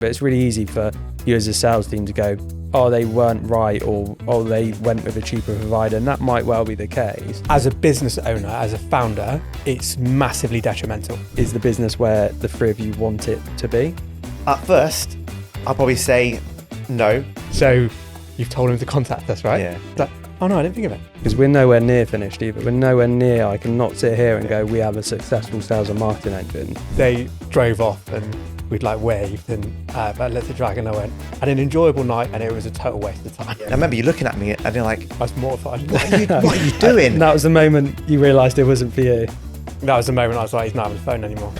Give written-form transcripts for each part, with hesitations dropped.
But it's really easy for you as a sales team to go, oh, they weren't right, or oh, they went with a cheaper provider, and that might well be the case. As a business owner, as a founder, it's massively detrimental. Is the business where the three of you want it to be? At first, I'll probably say no. So you've told him to contact us, right? Yeah. Oh no, I didn't think of it. Because we're nowhere near finished either. We're nowhere near, I cannot sit here and go, we have a successful sales and marketing engine. They drove off and we'd like waved and let the dragon. I went, had an enjoyable night, and it was a total waste of time. I remember you looking at me and you're like, I was mortified. what are you doing? And that was the moment you realised it wasn't for you. That was the moment I was like, he's not having a phone anymore.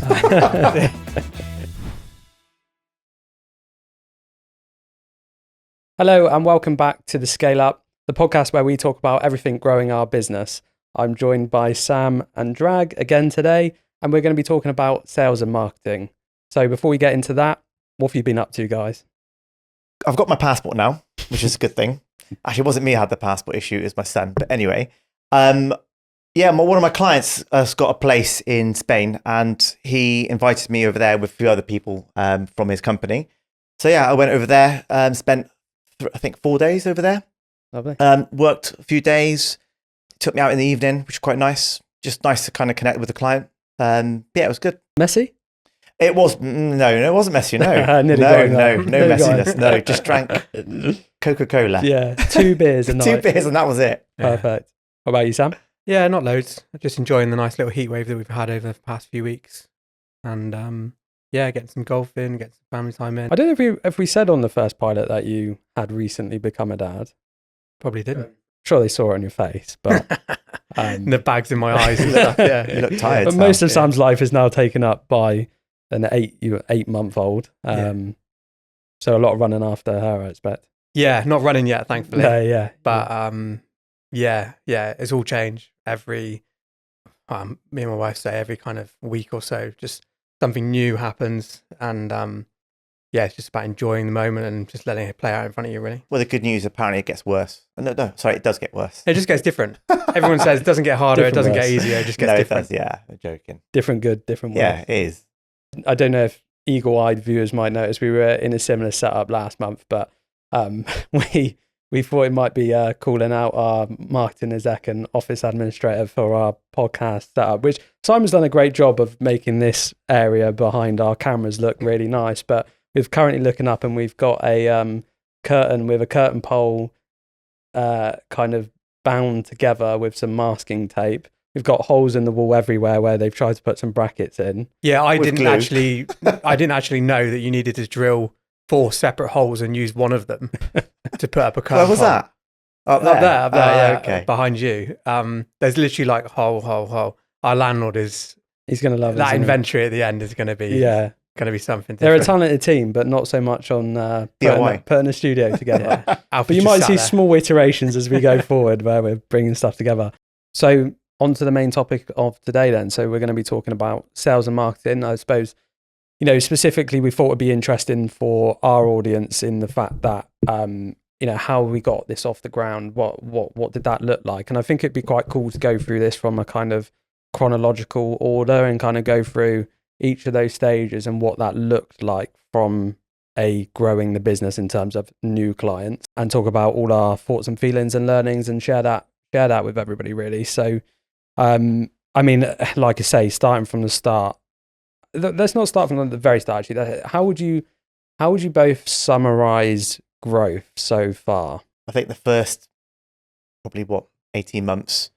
Hello and welcome back to The Scale Up, the podcast where we talk about everything growing our business. I'm joined by Sam and Drag again today, and we're going to be talking about sales and marketing. So before we get into that, what have you been up to, guys? I've got my passport now, which is a good thing. Actually, it wasn't me who had the passport issue, it was my son. But anyway, one of my clients has got a place in Spain, and he invited me over there with a few other people from his company. So yeah, I went over there, spent I think 4 days over there. Lovely. Worked a few days, took me out in the evening, which was quite nice. Just nice to kind of connect with the client. Yeah, it was good. Messy? It was, no, it wasn't messy, no. no Nearly messiness, no. Just drank Coca-Cola. Yeah, 2 beers a night. 2 beers and that was it. Perfect. What about you, Sam? Yeah, not loads. Just enjoying the nice little heat wave that we've had over the past few weeks. And getting some golf in, getting some family time in. I don't know if we said on the first pilot that you had recently become a dad. Probably didn't. Sure, they saw it on your face, but the bags in my eyes and stuff. Yeah, You look tired. But Sam. most of Sam's life is now taken up by an 8-month-old. So a lot of running after her, I expect. Yeah, not running yet, thankfully. Yeah. But it's all changed every. Me and my wife say every kind of week or so, just something new happens, and it's just about enjoying the moment and just letting it play out in front of you, really. Well, the good news, apparently it gets worse. No, sorry, it does get worse. It just gets different. Everyone says it doesn't get harder, it doesn't get easier, it just gets different. It does, yeah, I'm joking. Different good, different worse. Yeah, it is. I don't know if eagle-eyed viewers might notice we were in a similar setup last month, but we thought it might be calling out our marketing exec and office administrator for our podcast setup, which Simon's done a great job of making this area behind our cameras look really nice, but we're currently looking up and we've got a curtain with a curtain pole kind of bound together with some masking tape. We've got holes in the wall everywhere where they've tried to put some brackets in. Yeah, I didn't glue. actually know that you needed to drill 4 separate holes and use one of them to put up a curtain. Where was that? Up there? Up there, yeah, okay. behind you. There's literally like hole. Our landlord is... He's going to love that it, inventory at the end is going to be something different. They're a talented team, but not so much on putting a studio together. But you might see small iterations as we go forward where we're bringing stuff together. So on to the main topic of today then. So we're going to be talking about sales and marketing. I suppose, specifically we thought it'd be interesting for our audience in the fact that, how we got this off the ground, what did that look like? And I think it'd be quite cool to go through this from a kind of chronological order and kind of go through each of those stages and what that looked like from growing the business in terms of new clients, and talk about all our thoughts and feelings and learnings and share that with everybody, really. So, like I say, starting from the start, let's not start from the very start, actually. How would you both summarize growth so far? I think the first, probably 18 months,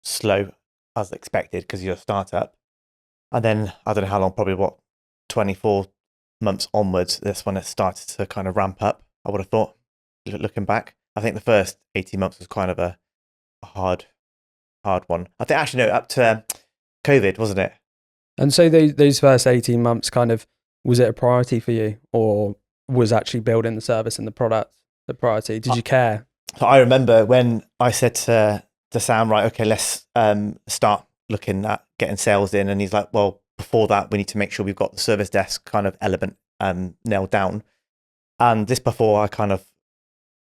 slow as expected because you're a startup. And then, I don't know how long, probably 24 months onwards, that's when it started to kind of ramp up, I would have thought, looking back. I think the first 18 months was kind of a hard one. I think actually, no, up to COVID, wasn't it? And so those first 18 months kind of, was it a priority for you, or was actually building the service and the product the priority? Did you care? So I remember when I said to Sam, right, okay, let's start looking at getting sales in. And he's like, well, before that, we need to make sure we've got the service desk kind of element nailed down. And this before I kind of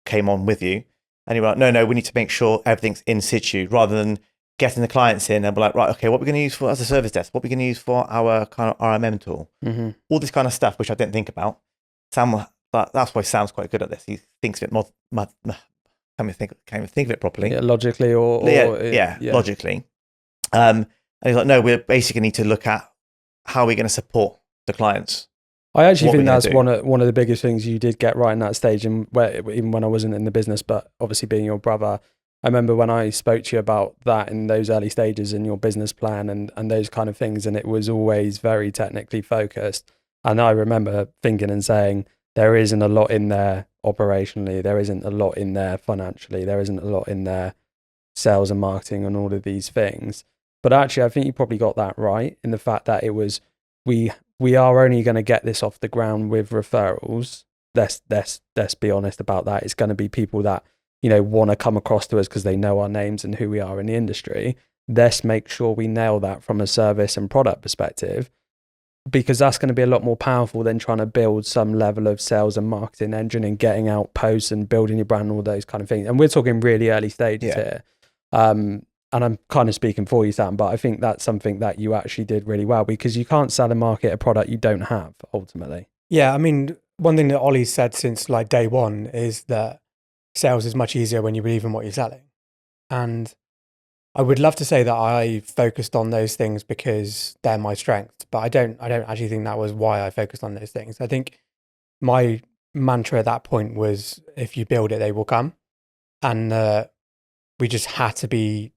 came on with you. And you were like, no, we need to make sure everything's in situ rather than getting the clients in and we're like, right, okay, what we're going to use for as a service desk, what we're going to use for our kind of RMM tool, all this kind of stuff, which I didn't think about. that's why Sam's quite good at this. He thinks of it more. Can't even think of it properly. Yeah, logically or logically. And he's like, no, we basically need to look at how we're going to support the clients. I actually think that's one of the biggest things you did get right in that stage, and even when I wasn't in the business, but obviously being your brother, I remember when I spoke to you about that in those early stages in your business plan and those kind of things, and it was always very technically focused. And I remember thinking and saying, there isn't a lot in there operationally, there isn't a lot in there financially, there isn't a lot in there sales and marketing and all of these things. But actually, I think you probably got that right in the fact that it was, we are only going to get this off the ground with referrals. Let's be honest about that. It's going to be people that, want to come across to us because they know our names and who we are in the industry. Let's make sure we nail that from a service and product perspective, because that's going to be a lot more powerful than trying to build some level of sales and marketing engine and getting out posts and building your brand and all those kind of things. And we're talking really early stages here. And I'm kind of speaking for you, Sam, but I think that's something that you actually did really well, because you can't sell and market a product you don't have, ultimately. Yeah, I mean, one thing that Ollie's said since like day one is that sales is much easier when you believe in what you're selling. And I would love to say that I focused on those things because they're my strengths, but I don't actually think that was why I focused on those things. I think my mantra at that point was, if you build it, they will come. And we just had to be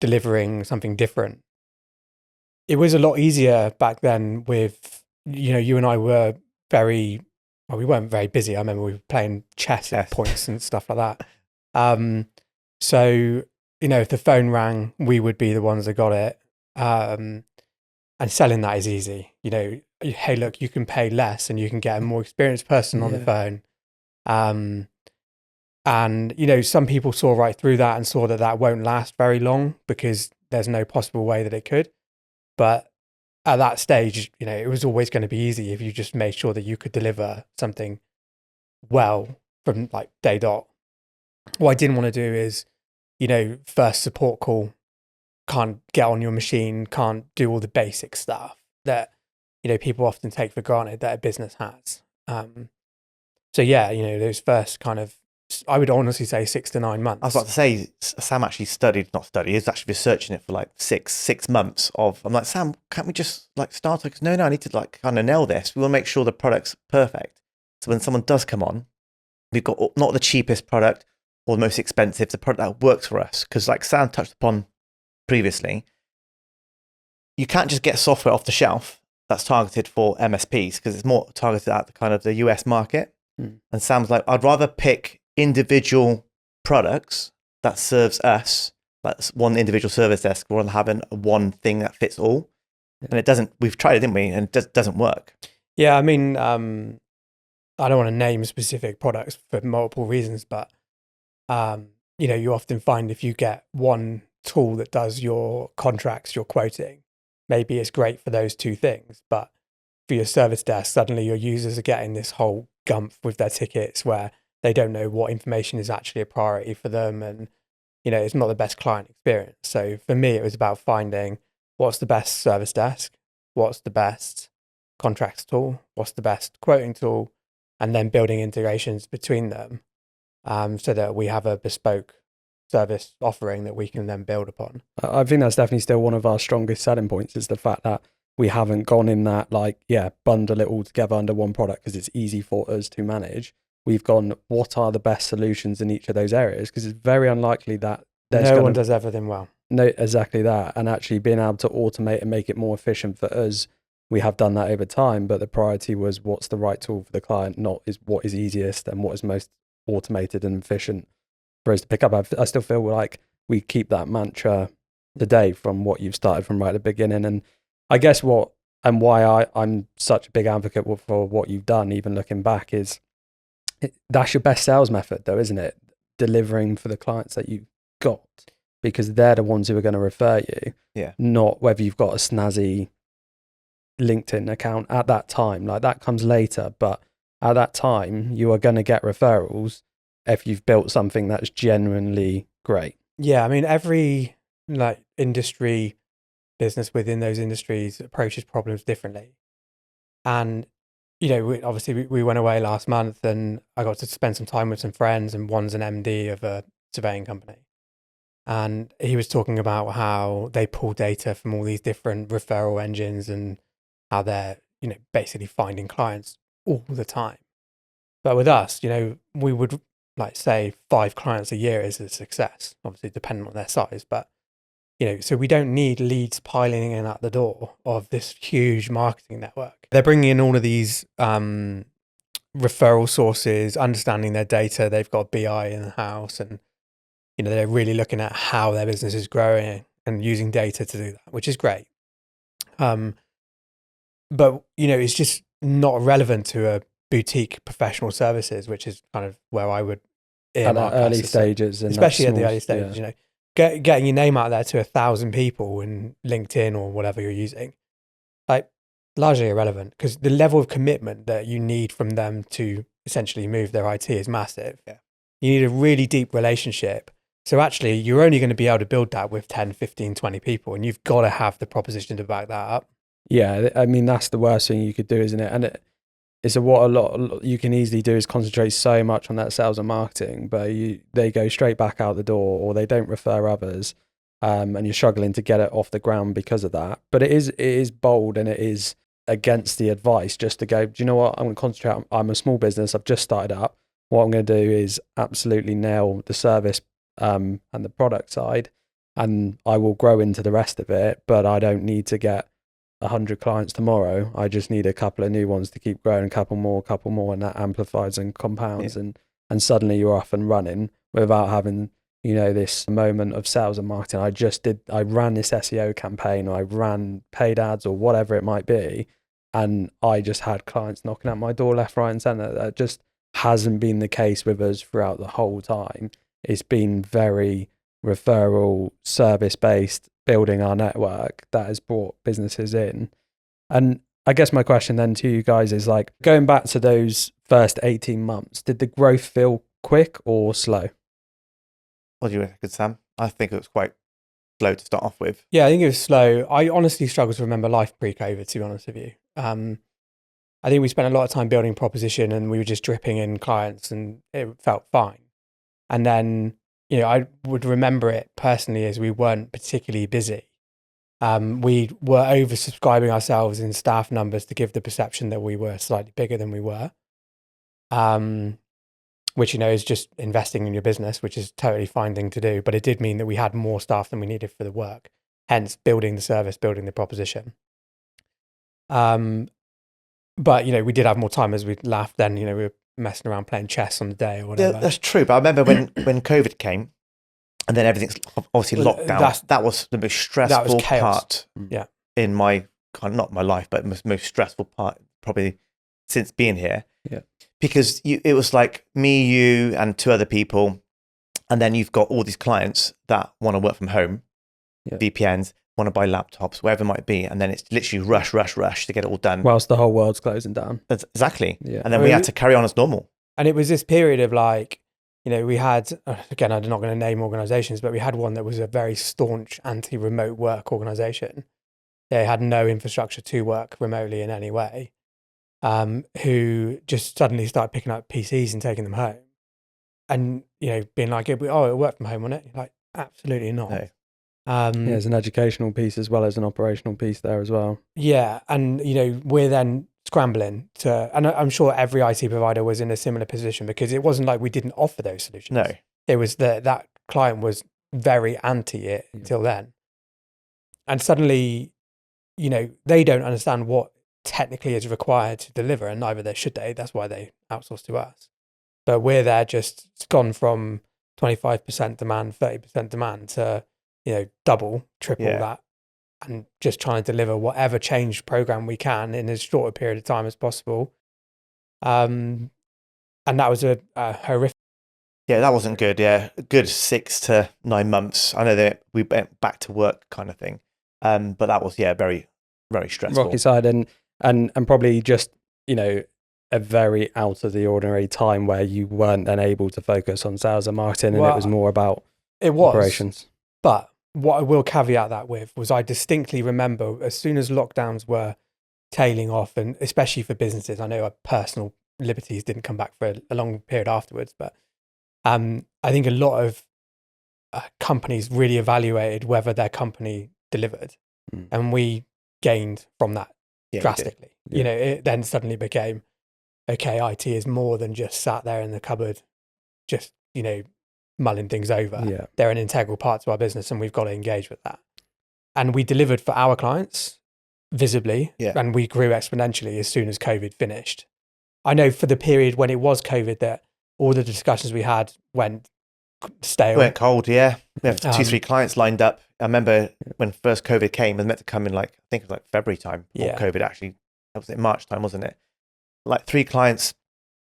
delivering something different. It was a lot easier back then with, you and I were we weren't very busy. I remember we were playing chess at points and stuff like that. So, if the phone rang, we would be the ones that got it. And selling that is easy. Hey, look, you can pay less and you can get a more experienced person on the phone. And, some people saw right through that and saw that won't last very long because there's no possible way that it could. But at that stage, it was always going to be easy if you just made sure that you could deliver something well from like day dot. What I didn't want to do is, first support call, can't get on your machine, can't do all the basic stuff that, people often take for granted that a business has. So yeah, those first kind of, I would honestly say 6 to 9 months. I was about to say, Sam actually he's actually researching it for like six months I'm like, Sam, can't we just like start? Because no, I need to like kind of nail this. We want to make sure the product's perfect. So when someone does come on, we've got not the cheapest product or the most expensive, the product that works for us. Because like Sam touched upon previously, you can't just get software off the shelf that's targeted for MSPs, because it's more targeted at the kind of the US market. And Sam's like, I'd rather pick individual products that serves us, that's one individual service desk, rather than having one thing that fits all. And it doesn't. We've tried it, didn't we? And it doesn't work. Yeah, I mean, I don't want to name specific products for multiple reasons, but you often find if you get one tool that does your contracts, your quoting, maybe it's great for those two things, but for your service desk, suddenly your users are getting this whole gump with their tickets where they don't know what information is actually a priority for them, and it's not the best client experience. So for me, it was about finding what's the best service desk, what's the best contracts tool, what's the best quoting tool, and then building integrations between them, so that we have a bespoke service offering that we can then build upon. I think that's definitely still one of our strongest selling points, is the fact that we haven't gone in that bundle it all together under one product because it's easy for us to manage. We've gone, what are the best solutions in each of those areas? Because it's very unlikely that no one does everything well. No, exactly that. And actually being able to automate and make it more efficient for us, we have done that over time. But the priority was what's the right tool for the client, not is what is easiest and what is most automated and efficient for us to pick up. I still feel like we keep that mantra today from what you've started from right at the beginning. And I guess why I'm such a big advocate for what you've done, even looking back, is that's your best sales method, though, isn't it? Delivering for the clients that you've got, because they're the ones who are going to refer you. Yeah. Not whether you've got a snazzy LinkedIn account at that time. Like, that comes later, but at that time, you are going to get referrals if you've built something that's genuinely great. Yeah, I mean, every industry, business within those industries approaches problems differently. And, we went away last month, and I got to spend some time with some friends, and one's an MD of a surveying company. And he was talking about how they pull data from all these different referral engines and how they're, basically finding clients all the time. But with us, we would say 5 clients a year is a success, obviously depending on their size. But, so we don't need leads piling in at the door of this huge marketing network. They're bringing in all of these referral sources, understanding their data. They've got BI in the house, and they're really looking at how their business is growing and using data to do that, which is great. But, it's just not relevant to a boutique professional services, which is kind of where I would earmark at early stages, especially at the early stages. Getting your name out there to 1,000 people in LinkedIn or whatever you're using, largely irrelevant, because the level of commitment that you need from them to essentially move their IT is massive. Yeah. You need a really deep relationship. So actually, you're only going to be able to build that with 10, 15, 20 people, and you've got to have the proposition to back that up. Yeah, I mean, that's the worst thing you could do, isn't it? And it's what a lot you can easily do is concentrate so much on that sales and marketing, but they go straight back out the door, or they don't refer others, and you're struggling to get it off the ground because of that. But it is bold, and it is against the advice just to go, do you know what? I'm going to concentrate. I'm a small business. I've just started up. What I'm going to do is absolutely nail the service and the product side, and I will grow into the rest of it. But I don't need to get 100 clients tomorrow. I just need a couple of new ones to keep growing, a couple more, and that amplifies and compounds, and suddenly you're off and running without having this moment of sales and marketing. I ran this SEO campaign, or I ran paid ads, or whatever it might be, and I just had clients knocking at my door left, right, and center. That just hasn't been the case with us throughout the whole time. It's been very referral, service based, building our network that has brought businesses in. And I guess my question then to you guys is, going back to those first 18 months, did the growth feel quick or slow? What do you reckon, Sam? I think it was quite slow to start off with. Yeah, I think it was slow. I honestly struggle to remember life pre-COVID, to be honest with you. I think we spent a lot of time building proposition, and we were just dripping in clients, and it felt fine. And then, I would remember it personally as we weren't particularly busy. We were oversubscribing ourselves in staff numbers to give the perception that we were slightly bigger than we were. Which, is just investing in your business, which is totally fine thing to do. But it did mean that we had more staff than we needed for the work, hence building the service, building the proposition. But, we did have more time as we laughed then, we were messing around playing chess on the day or whatever. Yeah, that's true. But I remember when COVID came, and then everything's obviously locked down. That was the most stressful part in my, not my life, but most stressful part probably since being here. Yeah. Because it was like me, you, and 2 other people, and then you've got all these clients that want to work from home, VPNs, want to buy laptops, wherever it might be, and then it's literally rush to get it all done. Whilst the whole world's closing down. Exactly. Yeah. And then we had to carry on as normal. And it was this period of we had, again, I'm not going to name organizations, but we had one that was a very staunch anti-remote work organization. They had no infrastructure to work remotely in any way. Who just suddenly started picking up PCs and taking them home, and being like, it worked from home, wasn't it? Absolutely not. No. There's an educational piece as well as an operational piece there as well. Yeah, and we're then scrambling to, and I'm sure every IT provider was in a similar position, because it wasn't like we didn't offer those solutions. No, it was that client was very anti it until then, and suddenly, they don't understand what technically is required to deliver, and neither should they. That's why they outsource to us. But we're there, it's gone from 25% demand, 30% demand to double, triple that, and just trying to deliver whatever change program we can in as short a period of time as possible. And that was a horrific. Yeah, that wasn't good. Yeah, a good 6 to 9 months. I know that we went back to work kind of thing, but that was very, very stressful. Rocky side, and probably just a very out of the ordinary time where you weren't then able to focus on sales and marketing, and it was more about operations. But what I will caveat that with was, I distinctly remember as soon as lockdowns were tailing off, and especially for businesses. I know our personal liberties didn't come back for a long period afterwards, but I think a lot of companies really evaluated whether their company delivered, and we gained from that drastically. It then suddenly became, okay, IT is more than just sat there in the cupboard, just mulling things over. They're an integral part to our business, and we've got to engage with that. And we delivered for our clients visibly, and we grew exponentially as soon as COVID finished. I know for the period when it was COVID that all the discussions we had went stale. Went cold, yeah. We have 2-3 clients lined up. I remember when first COVID came, it was meant to come in I think it was February time. Or COVID actually, was it March time, wasn't it? 3 clients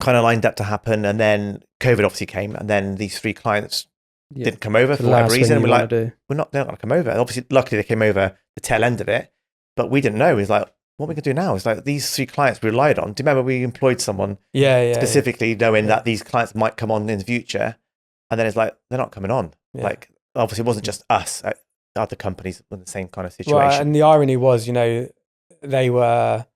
kind of lined up to happen, and then COVID obviously came, and then these 3 clients didn't come over for whatever reason. We're like, they're not going to come over. And obviously, luckily they came over the tail end of it, but we didn't know. It's like, what are we going to do now? It's like these 3 clients we relied on. Do you remember we employed someone specifically knowing that these clients might come on in the future? And then it's like, they're not coming on. Obviously it wasn't just us, other companies in the same kind of situation. Well, and the irony was, they were,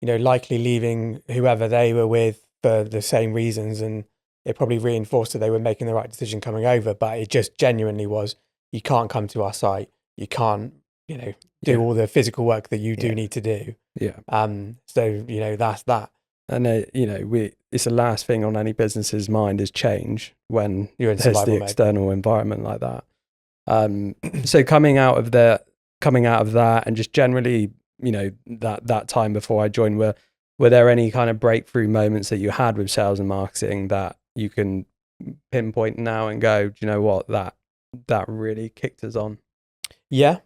likely leaving whoever they were with for the same reasons. And it probably reinforced that they were making the right decision coming over. But it just genuinely was, you can't come to our site. You can't, do all the physical work that you do need to do. Yeah. So, that's that. And, it's the last thing on any business's mind is change when you're in there's the external environment like that. So coming out of that and just generally, that time before I joined, were there any kind of breakthrough moments that you had with sales and marketing that you can pinpoint now and go, do you know what, that really kicked us on? Yeah,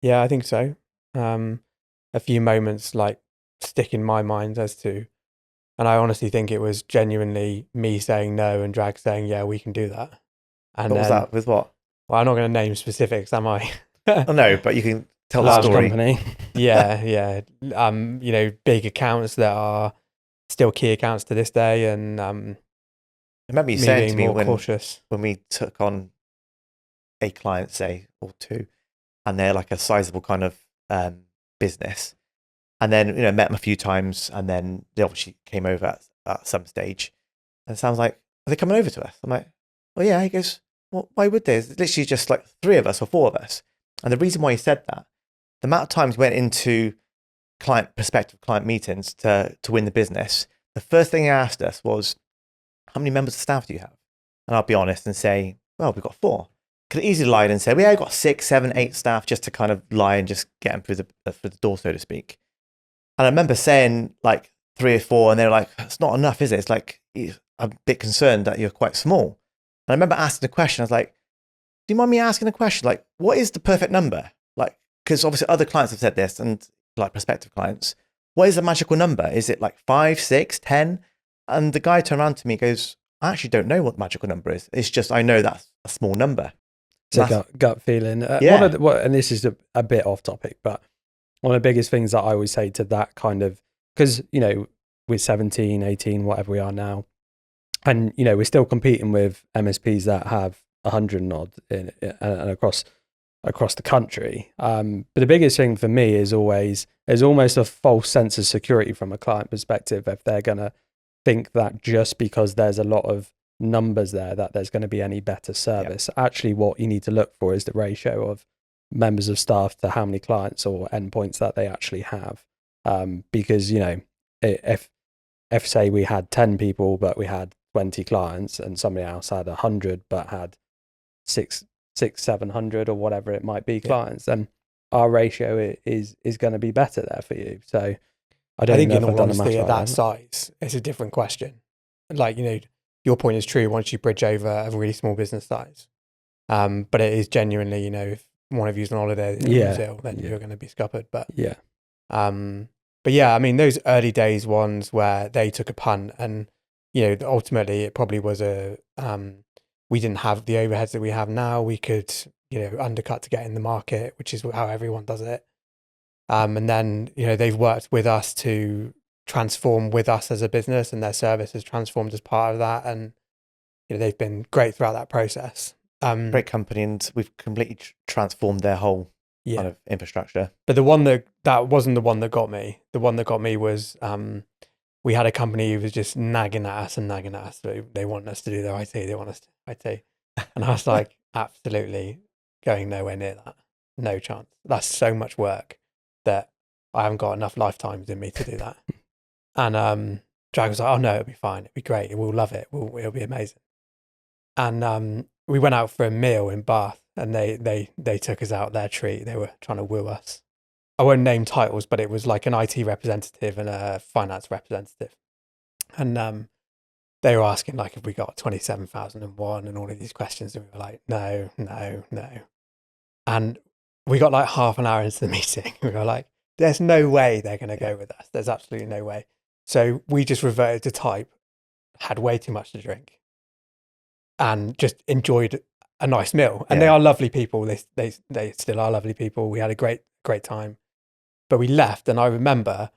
I think so. A few moments stick in my mind as to, and I honestly think it was genuinely me saying no and Drag saying, yeah, we can do that. And what was that with what? Well, I'm not going to name specifics, am I? Oh, no, but you can tell the story. Company. Yeah. Big accounts that are still key accounts to this day. And I remember you saying to me when we took on a client, say, or 2, and they're a sizable kind of business. And then, met them a few times, and then they obviously came over at some stage. And it sounds like, are they coming over to us? I'm like, well, yeah. He goes, well, why would they? It's literally just 3 of us or 4 of us. And the reason why he said that, the amount of times we went into prospective client meetings to win the business, the first thing he asked us was, how many members of staff do you have? And I'll be honest and say, well, we've got 4. Could easily lie and say, well, yeah, I've got 6, 7, 8 staff, just to kind of lie and just get them through the door, so to speak. And I remember saying 3 or 4, and they were like, it's not enough, is it? It's I'm a bit concerned that you're quite small. And I remember asking the question, I was like, do you mind me asking a question? What is the perfect number? Because obviously other clients have said this, and prospective clients, what is the magical number? Is it 5, 6, 10? And the guy turned around to me and goes, I actually don't know what the magical number is. It's just, I know that's a small number. So gut feeling. And this is a bit off topic, but one of the biggest things that I always say to that kind of, because, we're 17, 18, whatever we are now, and, we're still competing with MSPs that have 100 and odd and across the country. But the biggest thing for me is always, there's almost a false sense of security from a client perspective if they're going to think that just because there's a lot of numbers there that there's going to be any better service. Actually, what you need to look for is the ratio of members of staff to how many clients or endpoints that they actually have. Because, if say we had 10 people, but we had 20 clients, and somebody else had 100, but had 700 or whatever it might be clients, then our ratio is going to be better there for you. So I think in all honesty, at that size, it's a different question. Your point is true once you bridge over a really small business size. But it is genuinely, if one of you's on holiday and you're ill, then you're going to be scuppered. But those early days ones where they took a punt, and ultimately it probably was we didn't have the overheads that we have now. We could undercut to get in the market, which is how everyone does it. And then they've worked with us to transform with us as a business, and their service has transformed as part of that, and they've been great throughout that process. Great company, and we've completely transformed their whole kind of infrastructure. But the one that wasn't the one that got me. The one that got me was we had a company who was just nagging at us and nagging at us. They want us to do their IT. They want us to do IT. And I was like, absolutely going nowhere near that. No chance. That's so much work that I haven't got enough lifetimes in me to do that. And Drag was like, oh no, it'll be fine. It'll be great. We'll love it. It'll be amazing. And we went out for a meal in Bath, and they took us out their treat. They were trying to woo us. I won't name titles, but it was like an IT representative and a finance representative. And they were asking like, have we got 27,001 and all of these questions? And we were like, no. And we got like half an hour into the meeting. We were like, there's no way they're going to go with us. There's absolutely no way. So we just reverted to type, had way too much to drink, and just enjoyed a nice meal. And they are lovely people. They still are lovely people. We had a great time. But we left, and I remember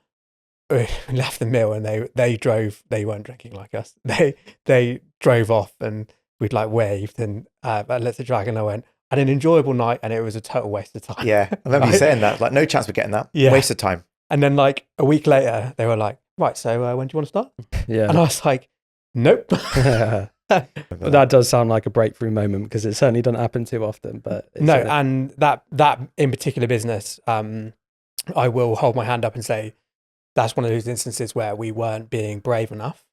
we left the meal, and they drove. They weren't drinking like us. They drove off, and we'd like waved, and let the dragon. I went, had an enjoyable night, and it was a total waste of time. Yeah, I remember you saying that. Like, no chance we're getting that. Yeah. Waste of time. And then like a week later, they were like, right, so when do you want to start? Yeah. And I was like, nope. But that does sound like a breakthrough moment, because it certainly doesn't happen too often. But no, and that in particular business, I will hold my hand up and say that's one of those instances where we weren't being brave enough.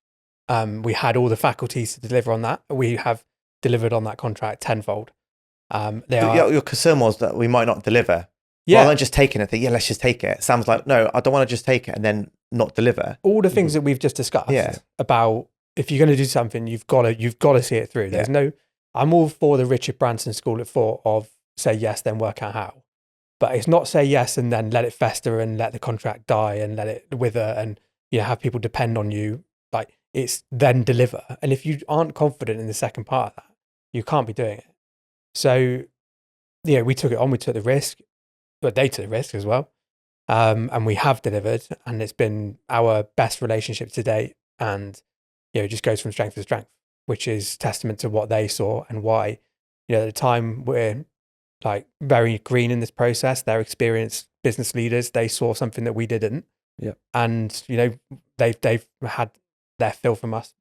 We had all the faculties to deliver on that. We have delivered on that contract tenfold. Your concern was that we might not deliver. Yeah. Rather than just taking it, let's just take it. Sam's like, no, I don't want to just take it and then not deliver. All the things that we've just discussed about, if you're going to do something, you've got to see it through. There's no, I'm all for the Richard Branson school of thought of say yes, then work out how. But it's not say yes and then let it fester and let the contract die and let it wither and have people depend on you. Like, it's then deliver. And if you aren't confident in the second part of that, you can't be doing it. So, we took it on. We took the risk, but they took the risk as well. And we have delivered, and it's been our best relationship to date. And, it just goes from strength to strength, which is testament to what they saw and why, at the time we're like very green in this process. They're experienced business leaders. They saw something that we didn't. Yeah. And, they've had their fill from us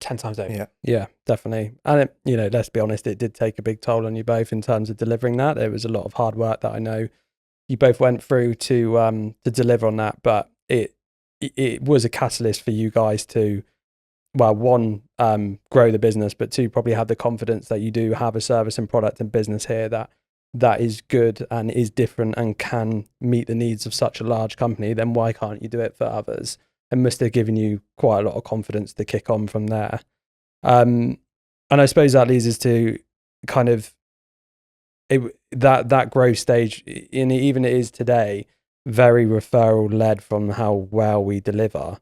10 times over. Yeah, definitely. And it, let's be honest, it did take a big toll on you both in terms of delivering that. There was a lot of hard work that I know you both went through to deliver on that, but it was a catalyst for you guys to, well, one, grow the business, but two, probably have the confidence that you do have a service and product and business here that is good and is different and can meet the needs of such a large company. Then why can't you do it for others? And must have given you quite a lot of confidence to kick on from there. And I suppose that leads us to kind of that growth stage, and even it is today, very referral led from how well we deliver.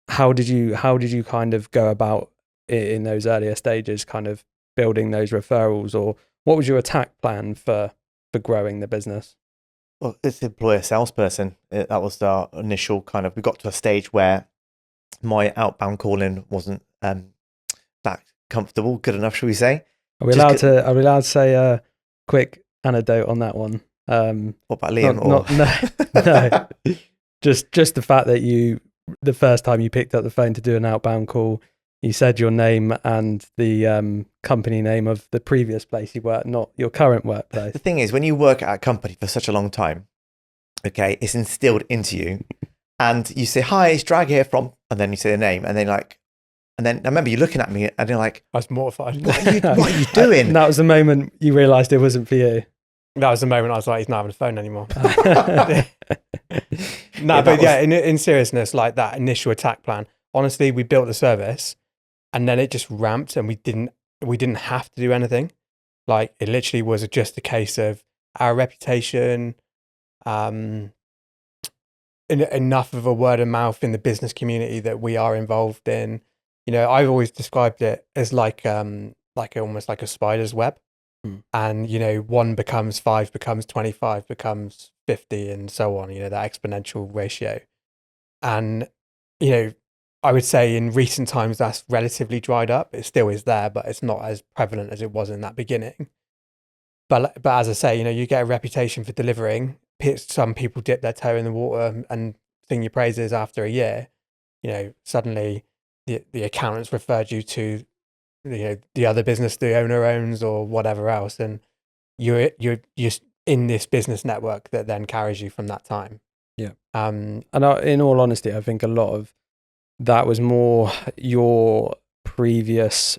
How did you kind of go about it in those earlier stages, kind of building those referrals, or what was your attack plan for growing the business? Well, it's employ a salesperson. That was our initial kind of. We got to a stage where my outbound calling wasn't that comfortable, good enough, shall we say? Are we allowed to say a quick anecdote on that one? What about Liam? No. Just the fact that the first time you picked up the phone to do an outbound call, you said your name and the company name of the previous place you worked, not your current workplace. The thing is, when you work at a company for such a long time, okay, it's instilled into you, and you say, "Hi, it's Drag here from," and then you say the name, and then I remember you looking at me, and you're like, I was mortified. What are you doing? And that was the moment you realised it wasn't for you. That was the moment I was like, he's not having a phone anymore. In seriousness, like that initial attack plan, honestly, we built the service and then it just ramped and we didn't have to do anything. Like, it literally was just a case of our reputation, enough of a word of mouth in the business community that we are involved in. I've always described it as like almost like a spider's web. And, 1 becomes 5, becomes 25, becomes 50, and so on, that exponential ratio. And, I would say in recent times that's relatively dried up. It still is there, but it's not as prevalent as it was in that beginning. But as I say, you get a reputation for delivering. Some people dip their toe in the water and sing your praises after a year. Suddenly the accountants referred you to the other business the owner owns or whatever else, and you're in this business network that then carries you from that time. Yeah. And in all honesty, I think a lot of that was more your previous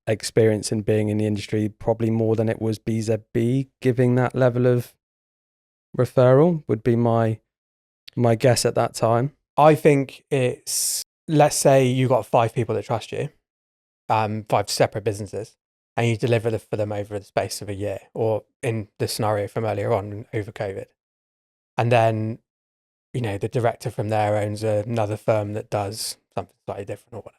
experience in being in the industry, probably more than it was BZB giving that level of referral, would be my guess at that time. I think it's, let's say you got 5 people that trust you, 5 separate businesses, and you deliver for them over the space of a year, or in the scenario from earlier on over COVID. And then, the director from there owns another firm that does something slightly different or whatever.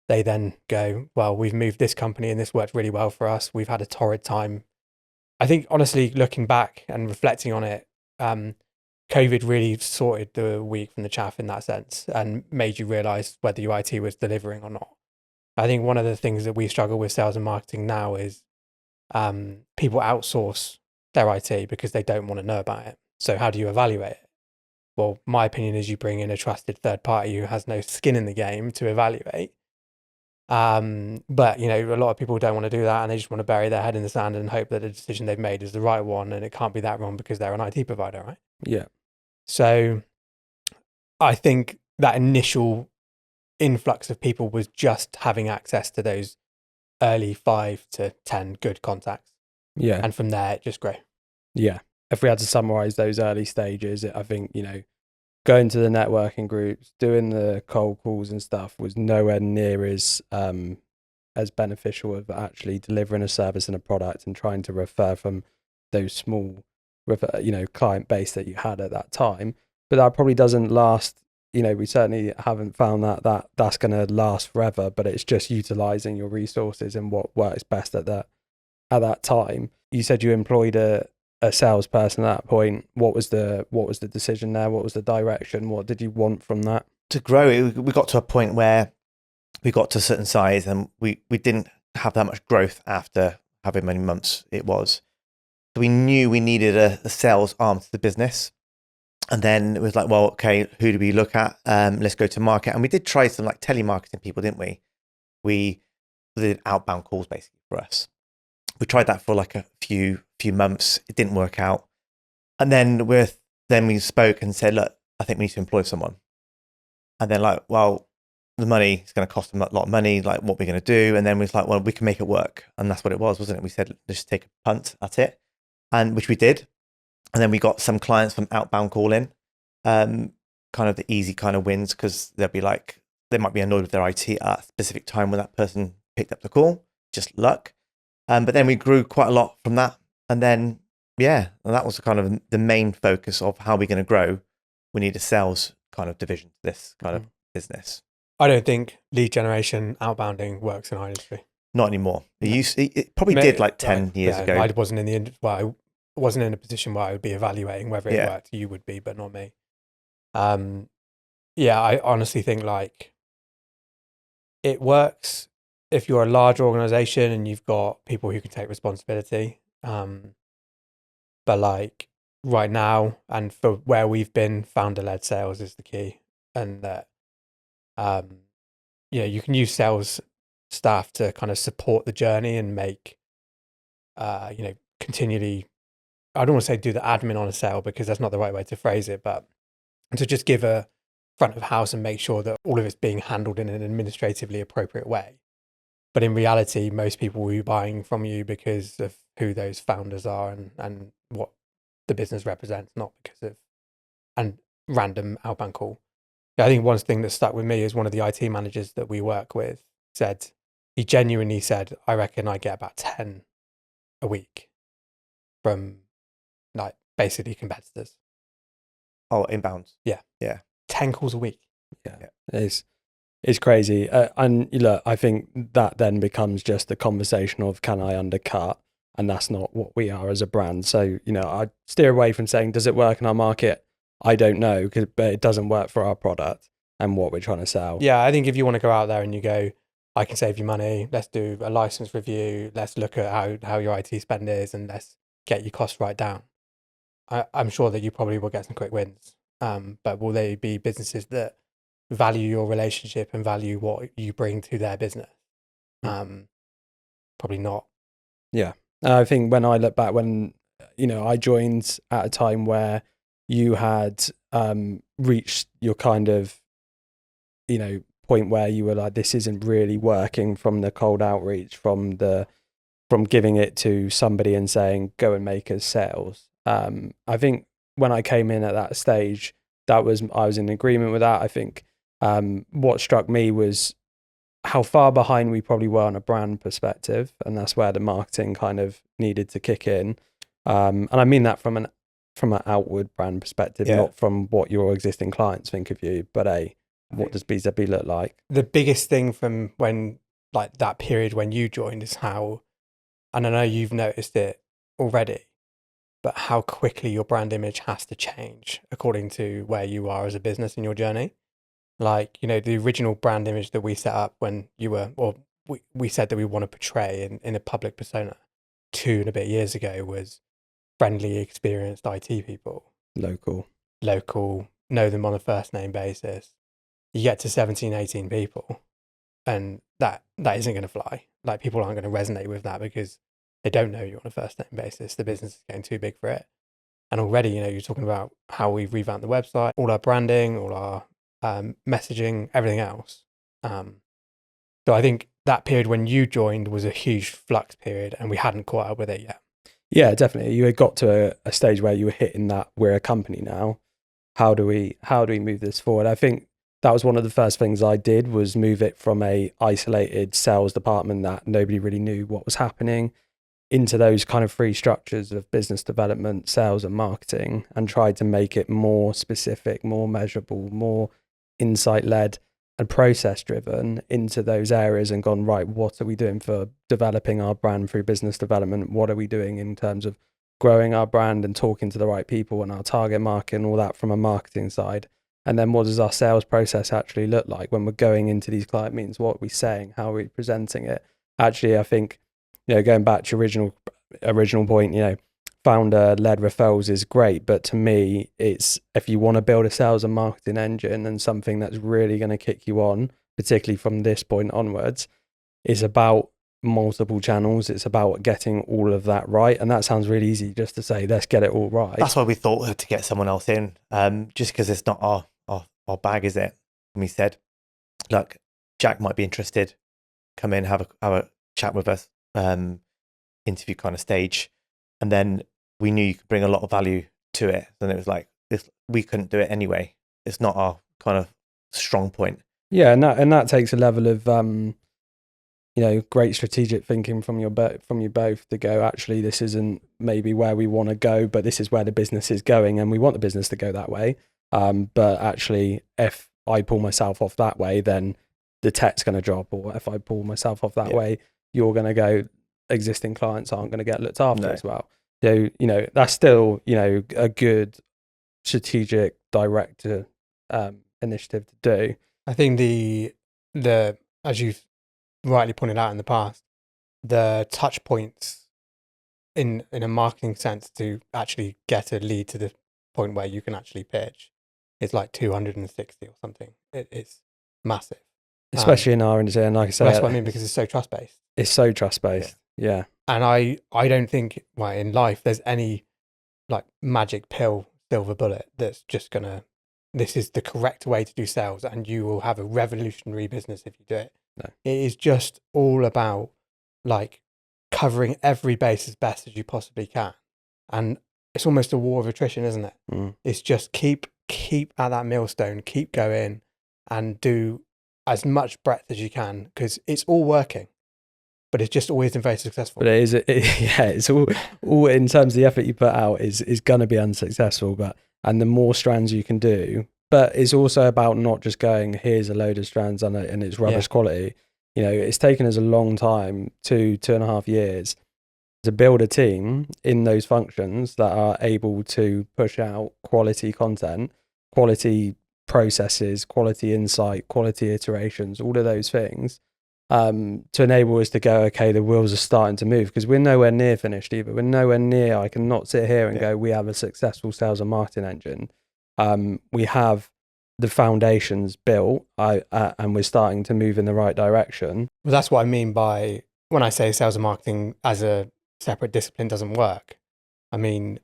They then go, well, we've moved this company and this worked really well for us. We've had a torrid time. I think, honestly, looking back and reflecting on it, COVID really sorted the wheat from the chaff in that sense and made you realize whether your IT was delivering or not. I think one of the things that we struggle with sales and marketing now is people outsource their IT because they don't want to know about it. So how do you evaluate it? Well, my opinion is you bring in a trusted third party who has no skin in the game to evaluate. But a lot of people don't want to do that, and they just want to bury their head in the sand and hope that the decision they've made is the right one, and it can't be that wrong because they're an IT provider, right? Yeah. So I think that initial influx of people was just having access to those early 5 to 10 good contacts. Yeah. And from there, it just grew. Yeah. If we had to summarize those early stages, I think, going to the networking groups, doing the cold calls and stuff was nowhere near as beneficial of actually delivering a service and a product and trying to refer from those small, client base that you had at that time. But that probably doesn't last. We certainly haven't found that's going to last forever, but it's just utilizing your resources and what works best at that time. You said you employed a salesperson at that point. What was the decision there? What was the direction? What did you want from that? To grow, we got to a point where we got to a certain size and we didn't have that much growth after however many months it was. So we knew we needed a sales arm to the business. And then it was like, well, okay, who do we look at? Let's go to market. And we did try some like telemarketing people, didn't we? We did outbound calls basically for us. We tried that for like a few months. It didn't work out. And then we spoke and said, look, I think we need to employ someone. And then like, well, the money is going to cost them a lot of money. Like, what we're going to do? And then we was like, well, we can make it work. And that's what it was, wasn't it? We said, let's just take a punt at it. And which we did. And then we got some clients from outbound calling, kind of the easy kind of wins, because they'll be like, they might be annoyed with their IT at a specific time when that person picked up the call, just luck. But then we grew quite a lot from that. And then, and that was kind of the main focus of how we're going to grow. We need a sales kind of division to this kind of business. I don't think lead generation outbounding works in our industry. Not anymore. It probably did like 10 years ago. I wasn't I wasn't in a position where I would be evaluating whether it worked. You would be, but not me. I honestly think like it works if you're a large organization and you've got people who can take responsibility. But like right now, and for where we've been, founder-led sales is the key. And that, you can use sales staff to kind of support the journey and make, continually, I don't want to say do the admin on a sale because that's not the right way to phrase it, but to just give a front of house and make sure that all of it's being handled in an administratively appropriate way. But in reality, most people will be buying from you because of who those founders are and what the business represents, not because of and random outbound call. I think one thing that stuck with me is one of the IT managers that we work with he genuinely said, I reckon I get about 10 a week from like basically competitors. Oh, inbounds. Yeah. 10 calls a week. Yeah. It's crazy. And look, I think that then becomes just the conversation of, can I undercut? And that's not what we are as a brand. So, I steer away from saying, does it work in our market? I don't know, but it doesn't work for our product and what we're trying to sell. Yeah, I think if you want to go out there and you go, I can save you money. Let's do a license review. Let's look at how your IT spend is, and let's get your costs right down. I'm sure that you probably will get some quick wins. But will they be businesses that value your relationship and value what you bring to their business? Probably not. Yeah. I think when I look back, when, I joined at a time where you had reached your kind of, point where you were like, this isn't really working, from the cold outreach, from giving it to somebody and saying, go and make us sales. I think when I came in at that stage, I was in agreement with that. I think what struck me was how far behind we probably were on a brand perspective, and that's where the marketing kind of needed to kick in. And I mean that from an outward brand perspective, not from what your existing clients think of you, but what does BZB look like? The biggest thing from when, like, that period when you joined is how, and I know you've noticed it already, but how quickly your brand image has to change according to where you are as a business in your journey. Like, the original brand image that we set up when you were, or we said that we want to portray in a public persona 2 and a bit years ago, was friendly, experienced IT people. Local, know them on a first name basis. You get to 17, 18 people, and that isn't going to fly. Like, people aren't going to resonate with that because they don't know you on a first name basis. The business is getting too big for it. And already, you're talking about how we've revamped the website, all our branding, all our messaging, everything else. So I think that period when you joined was a huge flux period, and we hadn't caught up with it yet. Yeah, definitely. You had got to a stage where you were hitting that, we're a company now. How do we move this forward? I think that was one of the first things I did, was move it from a isolated sales department that nobody really knew what was happening into those kind of three structures of business development, sales and marketing, and tried to make it more specific, more measurable, more insight led and process driven into those areas, and gone, right, what are we doing for developing our brand through business development? What are we doing in terms of growing our brand and talking to the right people and our target market and all that from a marketing side? And then what does our sales process actually look like when we're going into these client meetings? What are we saying? How are we presenting it? Actually, I think, going back to your original point, founder-led referrals is great, but to me, it's, if you want to build a sales and marketing engine and something that's really going to kick you on, particularly from this point onwards, is about multiple channels. It's about getting all of that right. And that sounds really easy just to say, let's get it all right. That's why we thought to get someone else in, just because it's not our bag, is it? And we said, look, Jack might be interested. Come in, have a chat with us, interview kind of stage. And then we knew you could bring a lot of value to it. And it was like, we couldn't do it anyway. It's not our kind of strong point. Yeah, and that takes a level of great strategic thinking from you both to go, actually, this isn't maybe where we want to go, but this is where the business is going, and we want the business to go that way. But actually, if I pull myself off that way, then the tech's going to drop, or if I pull myself off that way, you're going to go, existing clients aren't going to get looked after as well. So, that's still, a good strategic director initiative to do. I think the as you've rightly pointed out in the past, the touch points in a marketing sense to actually get a lead to the point where you can actually pitch is like 260 or something. It's massive. Especially in our industry, and like I say, that's what I mean, because it's so trust-based. It's so trust-based, yeah. And I don't think, in life there's any like magic pill, silver bullet that's just gonna, this is the correct way to do sales and you will have a revolutionary business if you do it. No. It is just all about like covering every base as best as you possibly can. And it's almost a war of attrition, isn't it? Mm. It's just keep at that millstone, keep going and do as much breadth as you can, because it's all working. But it's just always been very successful. But it's all in terms of the effort you put out is going to be unsuccessful. And the more strands you can do, but it's also about not just going, here's a load of strands and it's rubbish quality. It's taken us a long time, 2.5 years, to build a team in those functions that are able to push out quality content, quality processes, quality insight, quality iterations, all of those things. to enable us to go, okay, the wheels are starting to move, because we're nowhere near finished either. We're nowhere near, I cannot sit here and go, we have a successful sales and marketing engine. We have the foundations built, and we're starting to move in the right direction. Well, that's what I mean by when I say sales and marketing as a separate discipline doesn't work. I mean,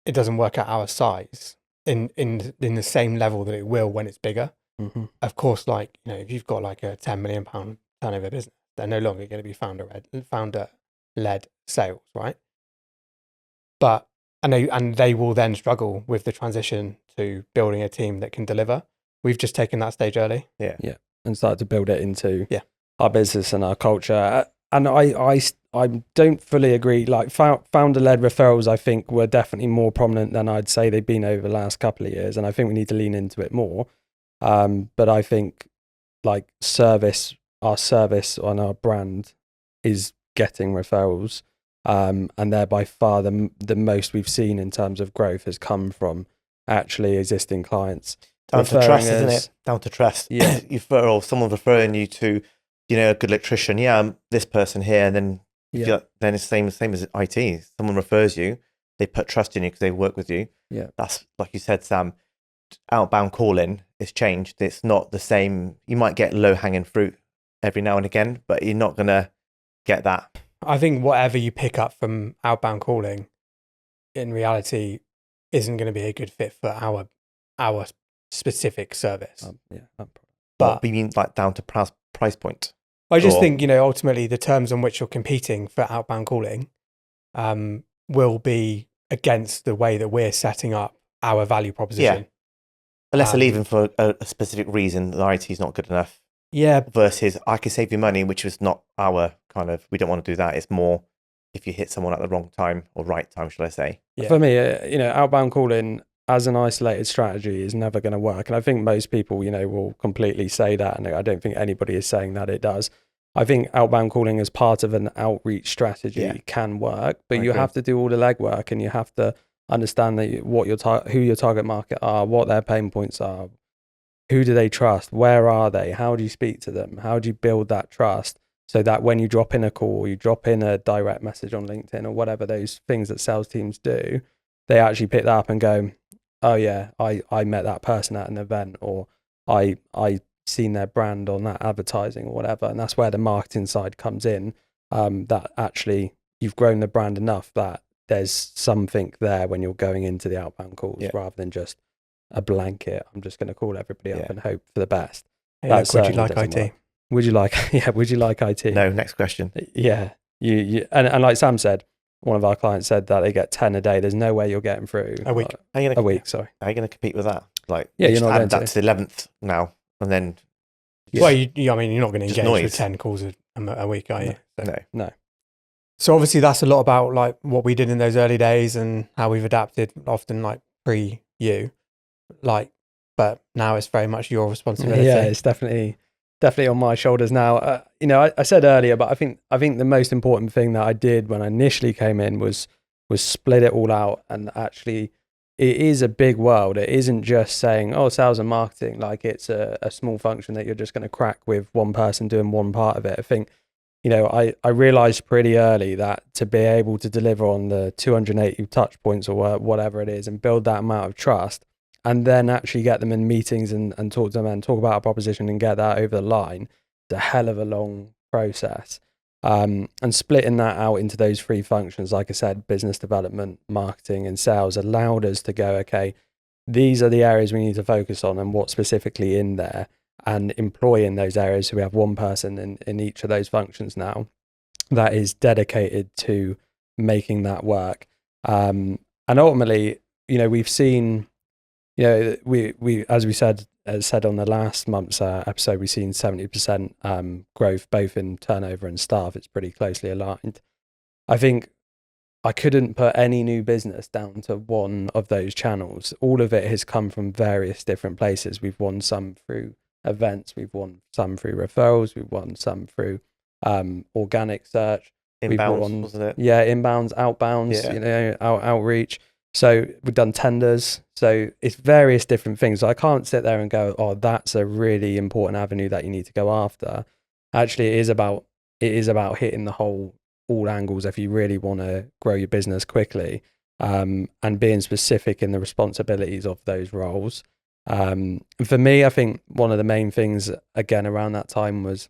it doesn't work at our size in the same level that it will when it's bigger. Mm-hmm. Of course, like, you know, if you've got like a £10 million turnover business, they're no longer going to be founder-led sales, right? But and they will then struggle with the transition to building a team that can deliver. We've just taken that stage early. Yeah, and started to build it into our business and our culture. And I don't fully agree. Like founder-led referrals, I think were definitely more prominent than I'd say they've been over the last couple of years, and I think we need to lean into it more. But I think like our service on our brand is getting referrals, and they're by far the most we've seen in terms of growth has come from actually existing clients. Down to trust, isn't it? Down to trust. Yeah. Someone referring you to, you know, a good electrician. Yeah, I'm this person here, and then then it's the same as IT. Someone refers you, they put trust in you because they work with you. Yeah, that's like you said, Sam. Outbound calling is changed. It's not the same. You might get low hanging fruit every now and again, but you're not gonna get that. I think whatever you pick up from outbound calling, in reality, isn't going to be a good fit for our specific service. But you mean like down to price point? I just think, you know, ultimately the terms on which you're competing for outbound calling will be against the way that we're setting up our value proposition. Yeah. Unless they're leaving for a specific reason, the IT is not good enough. Yeah. Versus I can save you money, which is not our kind of, we don't want to do that. It's more if you hit someone at the wrong time or right time, should I say. Yeah. For me, you know, outbound calling as an isolated strategy is never going to work. And I think most people, you know, will completely say that. And I don't think anybody is saying that it does. I think outbound calling as part of an outreach strategy can work, but you have to do all the legwork, and you have to understand that who your target market are, what their pain points are, who do they trust, where are they, how do you speak to them, how do you build that trust, so that when you drop in a call, you drop in a direct message on LinkedIn or whatever those things that sales teams do, they actually pick that up and go, oh yeah, I met that person at an event, or I seen their brand on that advertising or whatever. And that's where the marketing side comes in, that actually you've grown the brand enough that there's something there when you're going into the outbound calls, rather than just a blanket, I'm just going to call everybody up and hope for the best. Hey, look, would you like IT? Work. Would you like IT? No, next question. Yeah. And like Sam said, one of our clients said that they get 10 a day. There's no way you're getting through a week. A week, sorry. How are you going to compete with that? Like, you're not add that to the 11th now, and then... Well, I mean, you're not going to engage with 10 calls a week, are you? No. So obviously that's a lot about like what we did in those early days and how we've adapted, often like pre-you, like, but now it's very much your responsibility. Yeah, it's definitely on my shoulders now. You know, I said earlier, but I think the most important thing that I did when I initially came in was split it all out. And actually, it is a big world. It isn't just saying, oh, sales and marketing, like it's a small function that you're just going to crack with one person doing one part of it. I think, you know, I realized pretty early that to be able to deliver on the 280 touch points or whatever it is and build that amount of trust, and then actually get them in meetings and talk to them and talk about a proposition and get that over the line, it's a hell of a long process. And splitting that out into those three functions, like I said, business development, marketing, and sales, allowed us to go, okay, these are the areas we need to focus on and what's specifically in there, and employ in those areas. So we have one person in each of those functions now that is dedicated to making that work. And ultimately, you know, we've seen, you know, we as we said on the last month's episode, we've seen 70% growth both in turnover and staff. It's pretty closely aligned. I think I couldn't put any new business down to one of those channels. All of it has come from various different places. We've won some through events, we've won some through referrals, we've won some through organic search. Inbounds, wasn't it? Yeah, inbounds, outbounds, you know, outreach. So we've done tenders. So it's various different things. So I can't sit there and go, oh, that's a really important avenue that you need to go after. Actually, it is about hitting the all angles if you really want to grow your business quickly, and being specific in the responsibilities of those roles. And for me, I think one of the main things again around that time was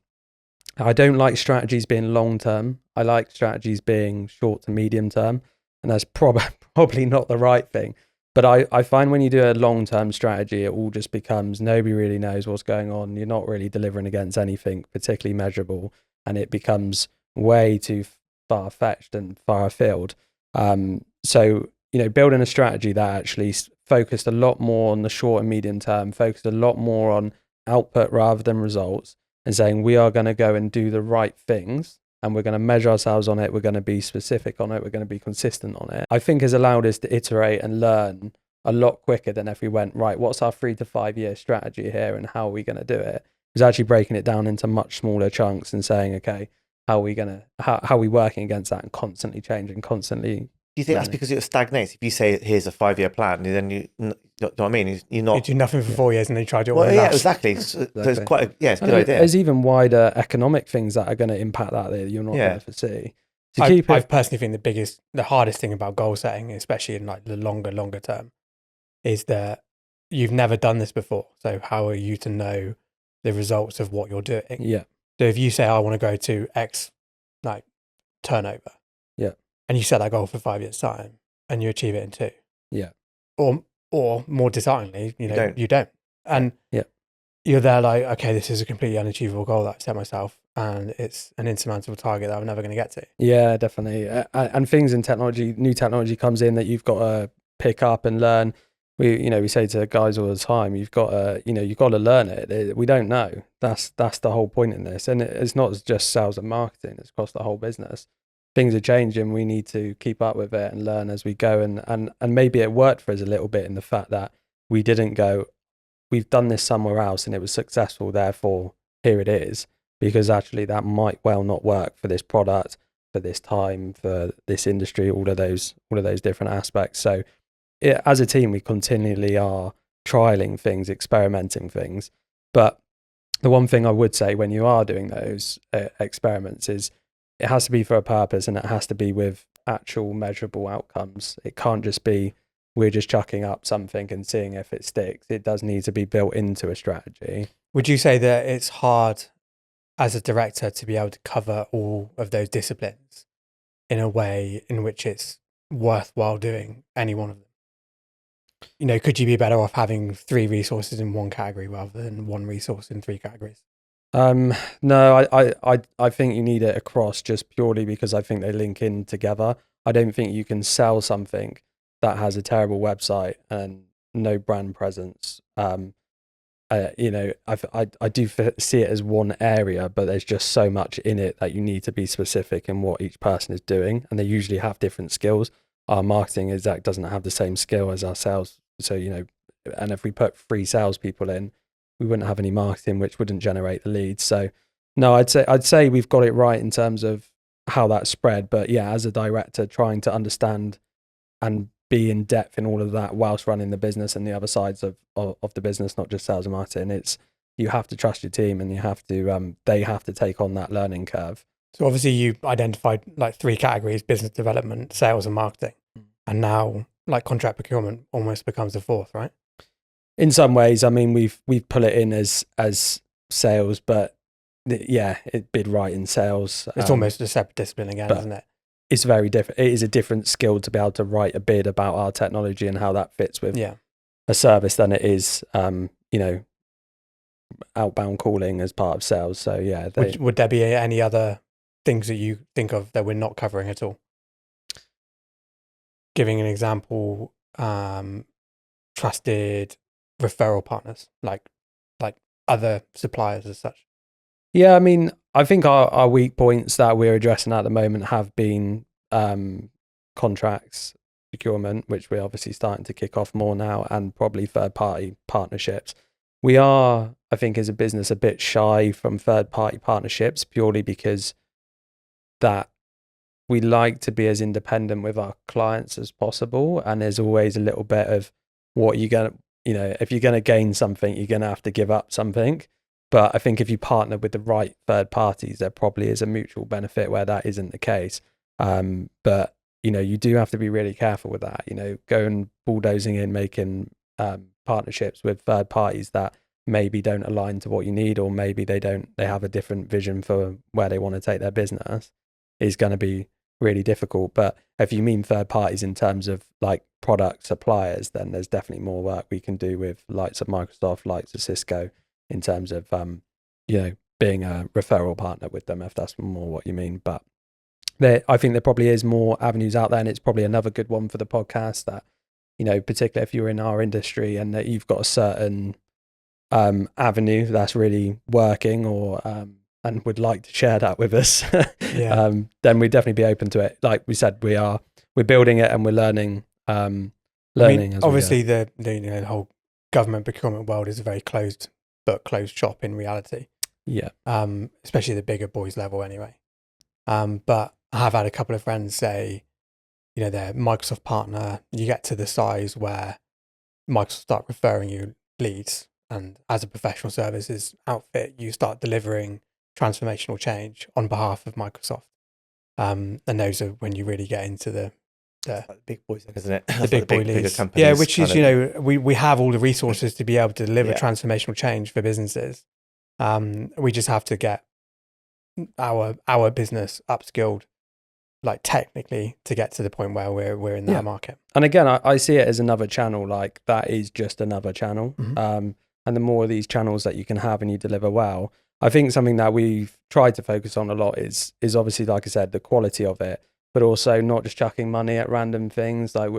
I don't like strategies being long term. I like strategies being short to medium term, and that's probably not the right thing. But I find when you do a long term strategy, it all just becomes nobody really knows what's going on. You're not really delivering against anything particularly measurable, and it becomes way too far fetched and far afield. So building a strategy that actually focused a lot more on the short and medium term, focused a lot more on output rather than results, and saying we are going to go and do the right things and we're going to measure ourselves on it. We're going to be specific on it. We're going to be consistent on it. I think has allowed us to iterate and learn a lot quicker than if we went, right, what's our 3 to 5 year strategy here and how are we going to do it? It's actually breaking it down into much smaller chunks and saying, okay, how are we working against that and constantly changing, constantly. Do you think that's because it stagnates? If you say, here's a 5-year plan, then you know what I mean? You're not... You do nothing for 4 years and then you try to do it well, yeah, exactly. So it's quite it's a good idea. There's even wider economic things that are going to impact that you're not going to foresee. I personally think the hardest thing about goal setting, especially in like the longer term, is that you've never done this before. So how are you to know the results of what you're doing? Yeah. So if you say, I want to go to X like turnover. Yeah. And you set that goal for 5 years' time and you achieve it in 2. Yeah. Or more dishearteningly, you don't. And you're there like, okay, this is a completely unachievable goal that I set myself and it's an insurmountable target that I'm never going to get to. Yeah, definitely. And things in technology, new technology comes in that you've got to pick up and learn. We say to guys all the time, you've got to learn it. We don't know. That's the whole point in this. And it's not just sales and marketing, it's across the whole business. Things are changing. We need to keep up with it and learn as we go. And maybe it worked for us a little bit in the fact that we didn't go, we've done this somewhere else and it was successful, therefore here it is, because actually that might well not work for this product, for this time, for this industry, all of those different aspects. So as a team, we continually are trialing things, experimenting things. But the one thing I would say when you are doing those experiments is it has to be for a purpose and it has to be with actual measurable outcomes. It can't just be we're just chucking up something and seeing if it sticks. It does need to be built into a strategy. Would you say that it's hard as a director to be able to cover all of those disciplines in a way in which it's worthwhile doing any one of them? Could you be better off having 3 resources in one category rather than 1 resource in 3 categories? No, I think you need it across just purely because I think they link in together. I don't think you can sell something that has a terrible website and no brand presence. I do see it as one area, but there's just so much in it that you need to be specific in what each person is doing, and they usually have different skills. Our marketing exec doesn't have the same skill as our sales, so and if we put 3 salespeople in, we wouldn't have any marketing, which wouldn't generate the leads. So no, I'd say we've got it right in terms of how that's spread. But yeah, as a director, trying to understand and be in depth in all of that whilst running the business and the other sides of the business, not just sales and marketing. You have to trust your team and you have to they have to take on that learning curve. So obviously you identified like 3 categories: business development, sales and marketing. And now like contract procurement almost becomes the 4th, right? In some ways, I mean, we've put it in as sales, but it bid right in sales. It's almost a separate discipline again, isn't it? It's very different. It is a different skill to be able to write a bid about our technology and how that fits with a service than it is, outbound calling as part of sales. So yeah. Would there be any other things that you think of that we're not covering at all? Giving an example, trusted referral partners, like other suppliers as such. Yeah, I mean, I think our weak points that we're addressing at the moment have been contracts, procurement, which we're obviously starting to kick off more now, and probably third-party partnerships. We are, I think, as a business, a bit shy from third-party partnerships purely because that we like to be as independent with our clients as possible, and there's always a little bit of what you're going to, if you're going to gain something, you're going to have to give up something. But I think if you partner with the right third parties, there probably is a mutual benefit where that isn't the case. But you do have to be really careful with that. Going bulldozing in, making partnerships with third parties that maybe don't align to what you need, or maybe they have a different vision for where they want to take their business, is going to be really difficult. But if you mean third parties in terms of like product suppliers, then there's definitely more work we can do with likes of Microsoft, likes of Cisco, in terms of being a referral partner with them, if that's more what you mean. But I think there probably is more avenues out there, and it's probably another good one for the podcast that, particularly if you're in our industry and that you've got a certain avenue that's really working, or and would like to share that with us, then we'd definitely be open to it. Like we said, we're building it and we're learning. As obviously the whole government procurement world is a very closed shop in reality. Yeah. Especially the bigger boys level anyway. But I have had a couple of friends say, they're Microsoft partner. You get to the size where Microsoft start referring you leads, and as a professional services outfit, you start delivering transformational change on behalf of Microsoft. And those are when you really get into the big boys, isn't it? The big boy leads. Yeah, which is, we have all the resources to be able to deliver transformational change for businesses. We just have to get our business upskilled, like technically, to get to the point where we're in that market. And again, I see it as another channel. Like that is just another channel. Mm-hmm. And the more of these channels that you can have and you deliver well, I think something that we've tried to focus on a lot is obviously, like I said, the quality of it, but also not just chucking money at random things. Like,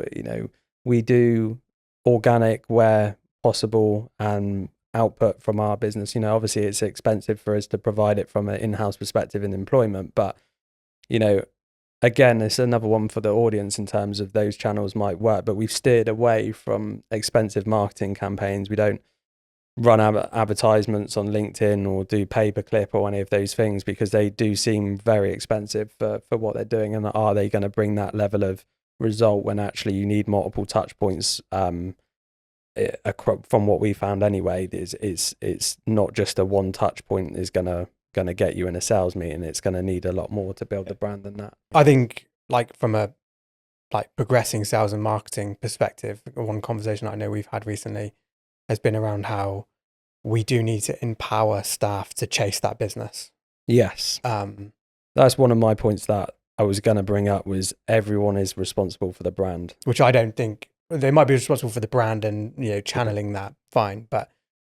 we do organic where possible and output from our business. Obviously it's expensive for us to provide it from an in-house perspective in employment, but, again, it's another one for the audience in terms of those channels might work, but we've steered away from expensive marketing campaigns. We don't run advertisements on LinkedIn or do pay-per-click or any of those things, because they do seem very expensive for what they're doing. And are they going to bring that level of result when actually you need multiple touch points? From what we found anyway, it's not just a one touch point is gonna get you in a sales meeting. It's gonna need a lot more to build the brand than that. I think, like from a progressing sales and marketing perspective, one conversation I know we've had recently has been around how we do need to empower staff to chase that business. Yes. That's one of my points that I was going to bring up, was everyone is responsible for the brand. Which I don't think, they might be responsible for the brand and, channeling that, fine. But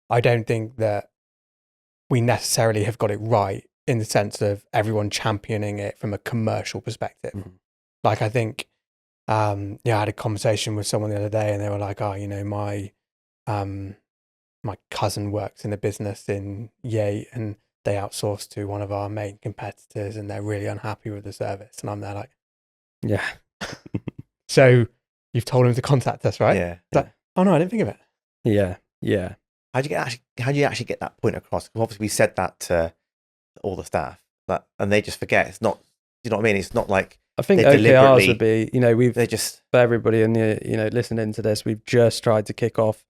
I don't think that we necessarily have got it right in the sense of everyone championing it from a commercial perspective. Mm-hmm. Like, I think, I had a conversation with someone the other day and they were like, my cousin works in a business in Yate and they outsource to one of our main competitors and they're really unhappy with the service. And I'm there like, yeah. So you've told him to contact us, right? Yeah. Like, oh no, I didn't think of it. Yeah. Yeah. How do you actually get that point across? Because obviously we said that to all the staff, and they just forget. It's not, you know what I mean? It's not like, I think OKRs would be, for everybody in the, listening to this, we've just tried to kick off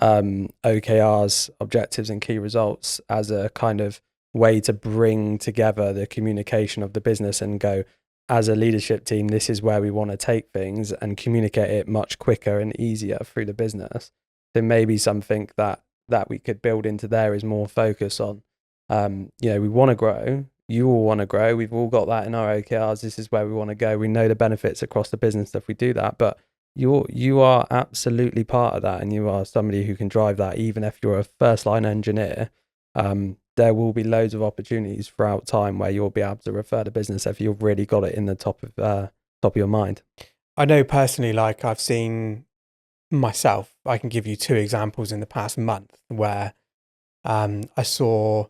OKRs, objectives and key results, as a kind of way to bring together the communication of the business and go, as a leadership team, this is where we want to take things, and communicate it much quicker and easier through the business. So maybe something that we could build into there is more focus on, we want to grow. You all want to grow. We've all got that in our OKRs. This is where we want to go. We know the benefits across the business if we do that, but you are absolutely part of that, and you are somebody who can drive that. Even if you're a first line engineer, there will be loads of opportunities throughout time where you'll be able to refer to business if you've really got it in the top of your mind. I know personally, like I've seen myself, I can give you 2 examples in the past month where I saw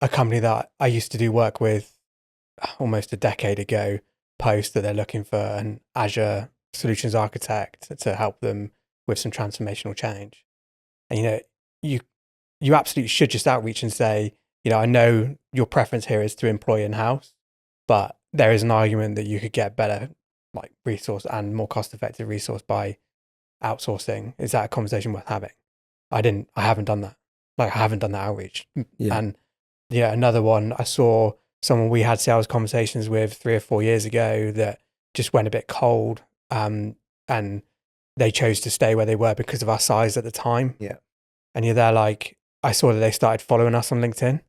a company that I used to do work with almost a decade ago post that they're looking for an Azure solutions architect to help them with some transformational change. And, you absolutely should just outreach and say, I know your preference here is to employ in-house, but there is an argument that you could get better resource and more cost-effective resource by outsourcing. Is that a conversation worth having? I haven't done that. Like I haven't done that outreach. And another one, I saw someone we had sales conversations with 3 or 4 years ago that just went a bit cold, and they chose to stay where they were because of our size at the time. Yeah. And you're there like, I saw that they started following us on LinkedIn,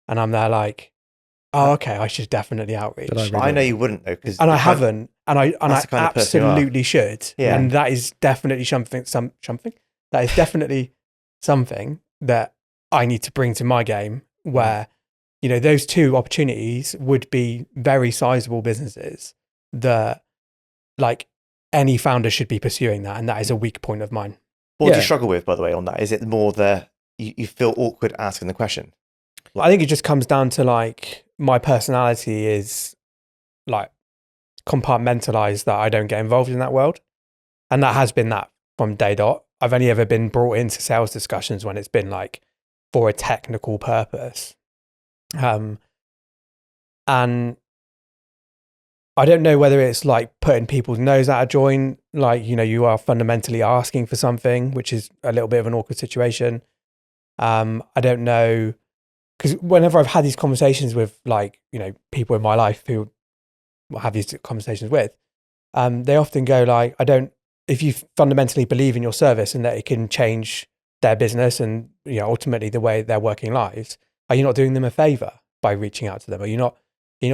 and I'm there like, oh, okay, I should definitely outreach. I know you wouldn't though, and I haven't, and I absolutely should. Yeah. And that is definitely something. That is definitely something that I need to bring to my game, where those two opportunities would be very sizable businesses that, like, any founder should be pursuing that, and that is a weak point of mine. What do you struggle with, by the way, on that? Is it more you feel awkward asking the question? I think it just comes down to like my personality is like compartmentalized, that I don't get involved in that world, and that has been that from day dot. I've only ever been brought into sales discussions when it's been like for a technical purpose, and I don't know whether it's like putting people's nose out of joint, like, you are fundamentally asking for something, which is a little bit of an awkward situation. I don't know, because whenever I've had these conversations with like, people in my life who I have these conversations with, they often go like, if you fundamentally believe in your service and that it can change their business and, ultimately the way they're working lives, are you not doing them a favor by reaching out to them? Are you not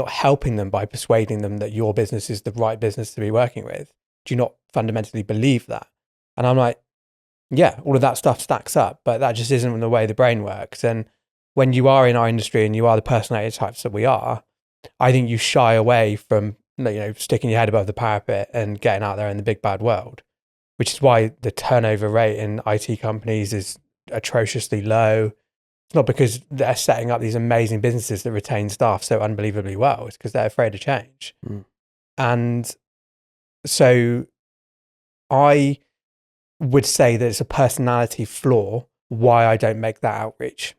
helping them by persuading them that your business is the right business to be working with? Do you not fundamentally believe that? And I'm like, yeah, all of that stuff stacks up, but that just isn't the way the brain works. And when you are in our industry and you are the personality types that we are, I think you shy away from, sticking your head above the parapet and getting out there in the big bad world, which is why the turnover rate in IT companies is atrociously low. It's not because they're setting up these amazing businesses that retain staff so unbelievably well. It's because they're afraid of change. And so I would say that it's a personality flaw why I don't make that outreach.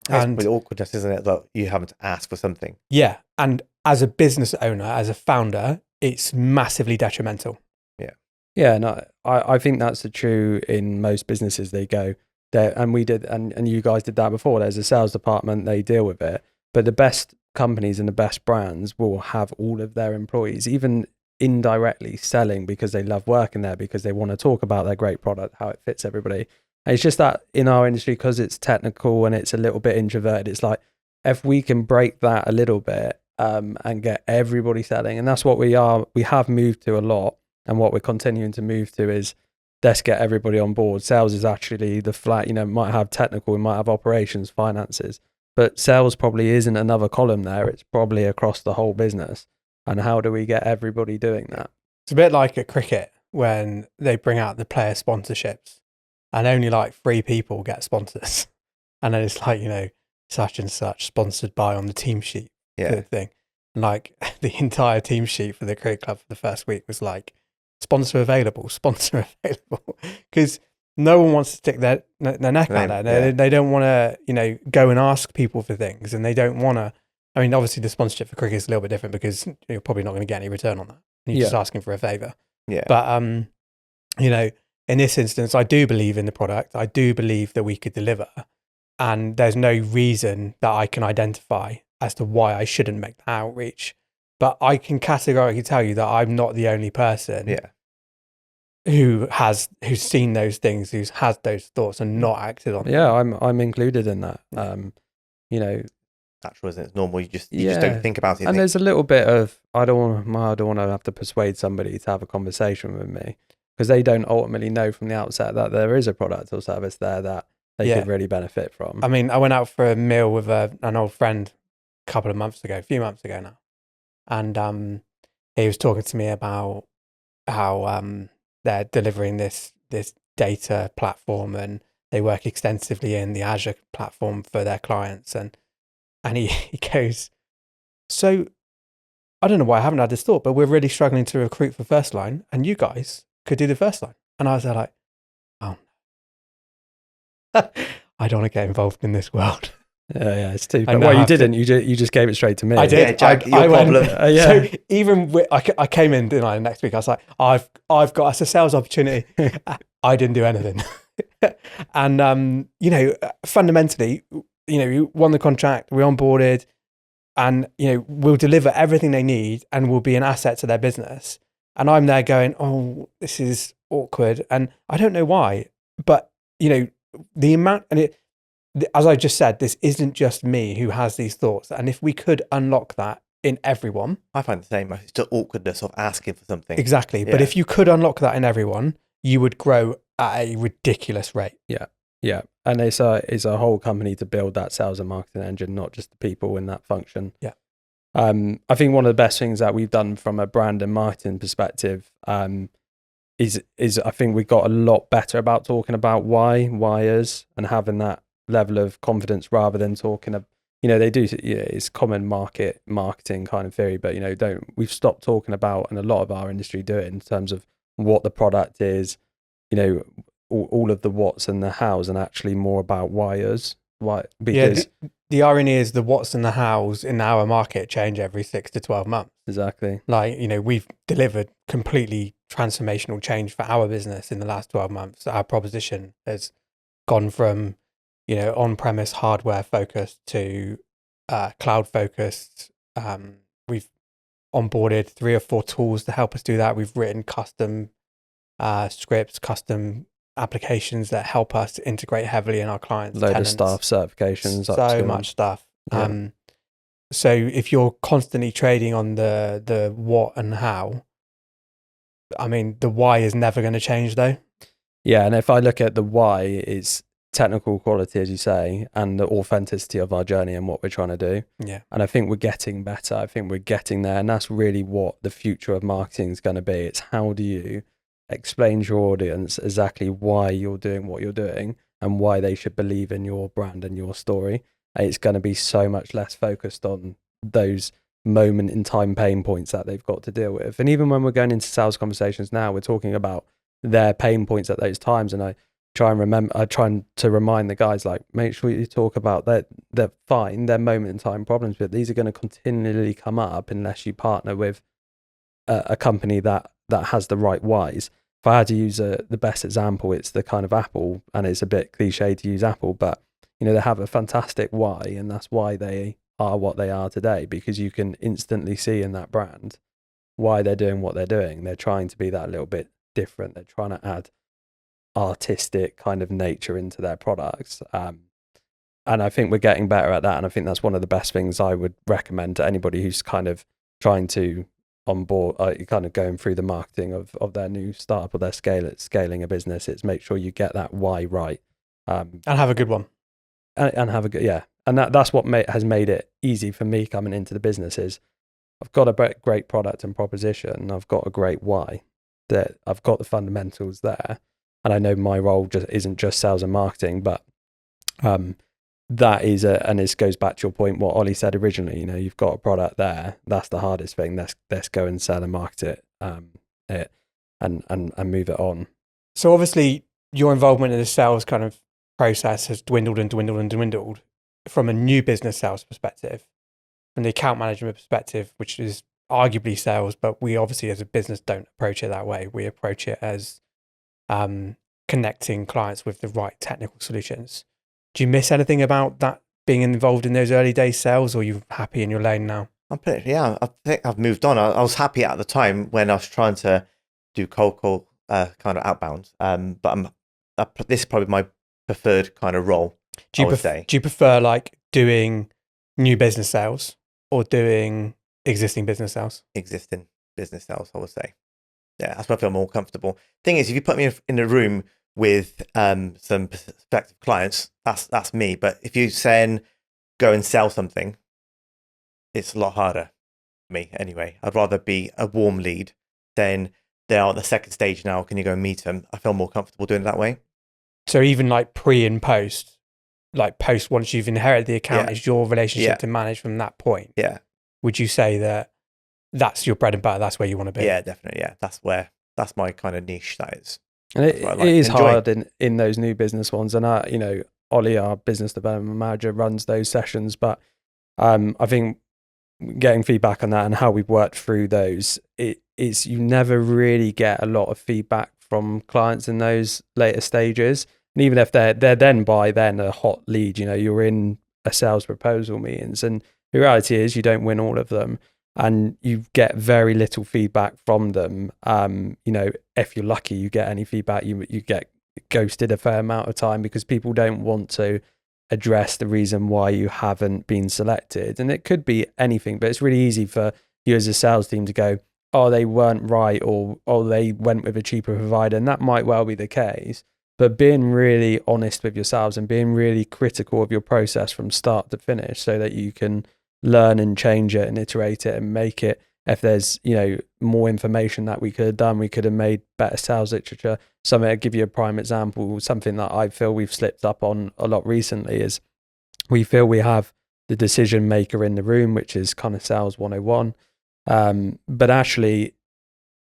And with awkwardness, isn't it, that you haven't asked for something? Yeah. And as a business owner, as a founder, it's massively detrimental. Yeah. Yeah. No, I think that's true in most businesses. They go there, and we did, and you guys did that before. There's a sales department, they deal with it. But the best companies and the best brands will have all of their employees, even indirectly selling, because they love working there, because they want to talk about their great product, how it fits everybody. And it's just that in our industry, because it's technical and it's a little bit introverted, it's like, if we can break that a little bit and get everybody selling, and that's what we have moved to a lot, and what we're continuing to move to is, let's get everybody on board. Sales is actually the flat, might have technical, we might have operations, finances, but sales probably isn't another column there. It's probably across the whole business. And how do we get everybody doing that? It's a bit like at cricket when they bring out the player sponsorships and only like 3 people get sponsors. And then it's like, such and such sponsored by on the team sheet thing. And like the entire team sheet for the cricket club for the first week was like, sponsor available, because no one wants to stick their neck out there. They don't want to, go and ask people for things, and they don't want to. I mean, obviously the sponsorship for cricket is a little bit different because you're probably not going to get any return on that. You're just asking for a favor. Yeah. But in this instance, I do believe in the product. I do believe that we could deliver, and there's no reason that I can identify as to why I shouldn't make that outreach. But I can categorically tell you that I'm not the only person who's seen those things, who's had those thoughts and not acted on them. Yeah, I'm included in that. Natural, isn't it? It's normal. You just don't think about it. And there's a little bit of, I don't want to have to persuade somebody to have a conversation with me, because they don't ultimately know from the outset that there is a product or service there that they could really benefit from. I mean, I went out for a meal with an old friend a few months ago now. And he was talking to me about how they're delivering this data platform, and they work extensively in the Azure platform for their clients. And he goes, so I don't know why I haven't had this thought, but we're really struggling to recruit for first line, and you guys could do the first line. And I was there like, oh, I don't want to get involved in this world. Yeah, it's too. Well, you didn't. You just gave it straight to me. I did. Yeah, Jack, your problem. So even I came in, didn't I? Next week, I was like, I've got us a sales opportunity. I didn't do anything. And, fundamentally, we won the contract, we're onboarded, and, we'll deliver everything they need and we'll be an asset to their business. And I'm there going, oh, this is awkward. And I don't know why, but, the amount, as I just said, this isn't just me who has these thoughts. And if we could unlock that in everyone. I find the same. It's the awkwardness of asking for something. Exactly. Yeah. But if you could unlock that in everyone, you would grow at a ridiculous rate. Yeah. Yeah. And it's a whole company to build that sales and marketing engine, not just the people in that function. Yeah. I think one of the best things that we've done from a brand and marketing perspective is I think we got a lot better about talking about whyers, and having that level of confidence rather than talking about, they do, it's common marketing kind of theory, but, we've stopped talking about, and a lot of our industry do it in terms of what the product is, all of the what's and the how's, and actually more about whyers. Why? Because the irony is the what's and the how's in our market change every 6 to 12 months. Exactly. Like, we've delivered completely transformational change for our business in the last 12 months. Our proposition has gone from, on-premise hardware focused to cloud focused. We've onboarded 3 or 4 tools to help us do that. We've written custom scripts, custom applications that help us integrate heavily in our clients' load tenants. of staff certifications, so much stuff. Yeah. So if you're constantly trading on the what and how, I mean, the why is never going to change though. Yeah, and if I look at the why, it's technical quality, as you say, and the authenticity of our journey and what we're trying to do. Yeah. And I think we're getting better. I think we're getting there, and that's really what the future of marketing is going to be. It's how do you explain to your audience exactly why you're doing what you're doing and why they should believe in your brand and your story. And it's going to be so much less focused on those moment in time pain points that they've got to deal with. And even when we're going into sales conversations now, we're talking about their pain points at those times. And I try to remind the guys, like, make sure you talk about that. They're fine, they're moment in time problems, but these are going to continually come up unless you partner with a company that has the right whys. If I had to use the best example, it's the kind of Apple, and it's a bit cliche to use Apple, but they have a fantastic why, and that's why they are what they are today, because you can instantly see in that brand why they're doing what they're doing. They're trying to be that little bit different. They're trying to add artistic kind of nature into their products. And I think we're getting better at that. And I think that's one of the best things I would recommend to anybody who's kind of trying to onboard, kind of going through the marketing of their new startup or their scaling a business. It's make sure you get that why right. And have a good one. And have a good, yeah. And that's what has made it easy for me coming into the business is I've got a great product and proposition. I've got a great why. That I've got the fundamentals there. And I know my role isn't just sales and marketing, but that is and this goes back to your point, what Ollie said originally, you've got a product there. That's the hardest thing. Let's go and sell and market it and move it on. So obviously your involvement in the sales kind of process has dwindled and dwindled and dwindled from a new business sales perspective, from the account management perspective, which is arguably sales, but we obviously as a business don't approach it that way. We approach it as connecting clients with the right technical solutions. Do you miss anything about that, being involved in those early days sales, or are you happy in your lane now? I think I've moved on. I was happy at the time when I was trying to do cold call kind of outbound, but this is probably my preferred kind of role. Do you prefer like doing new business sales or doing existing business sales? Existing business sales, I would say. Yeah, that's where I feel more comfortable. Thing is, if you put me in a room with some prospective clients, that's me. But if you're saying go and sell something, it's a lot harder for me anyway. I'd rather be a warm lead than they are at the second stage now. Can you go and meet them? I feel more comfortable doing it that way. So even like pre and post, like post once you've inherited the account, is your relationship to manage from that point. Yeah. Would you say that that's your bread and butter? That's where you want to be? Yeah, definitely. Yeah, that's my kind of niche. That is. And it is hard in those new business ones. And Ollie, our business development manager, runs those sessions. But I think getting feedback on that and how we've worked through those, you never really get a lot of feedback from clients in those later stages. And even if they're then by then a hot lead, you're in a sales proposal meetings, and the reality is you don't win all of them, and you get very little feedback from them. If you're lucky, you get any feedback, you get ghosted a fair amount of time because people don't want to address the reason why you haven't been selected. And it could be anything, but it's really easy for you as a sales team to go, oh, they weren't right, or oh, they went with a cheaper provider. And that might well be the case. But being really honest with yourselves and being really critical of your process from start to finish so that you can learn and change it and iterate it and make it, if there's, more information that we could have done, we could have made better sales literature. Something, I'll give you a prime example, something that I feel we've slipped up on a lot recently is we feel we have the decision maker in the room, which is kind of sales 101. But actually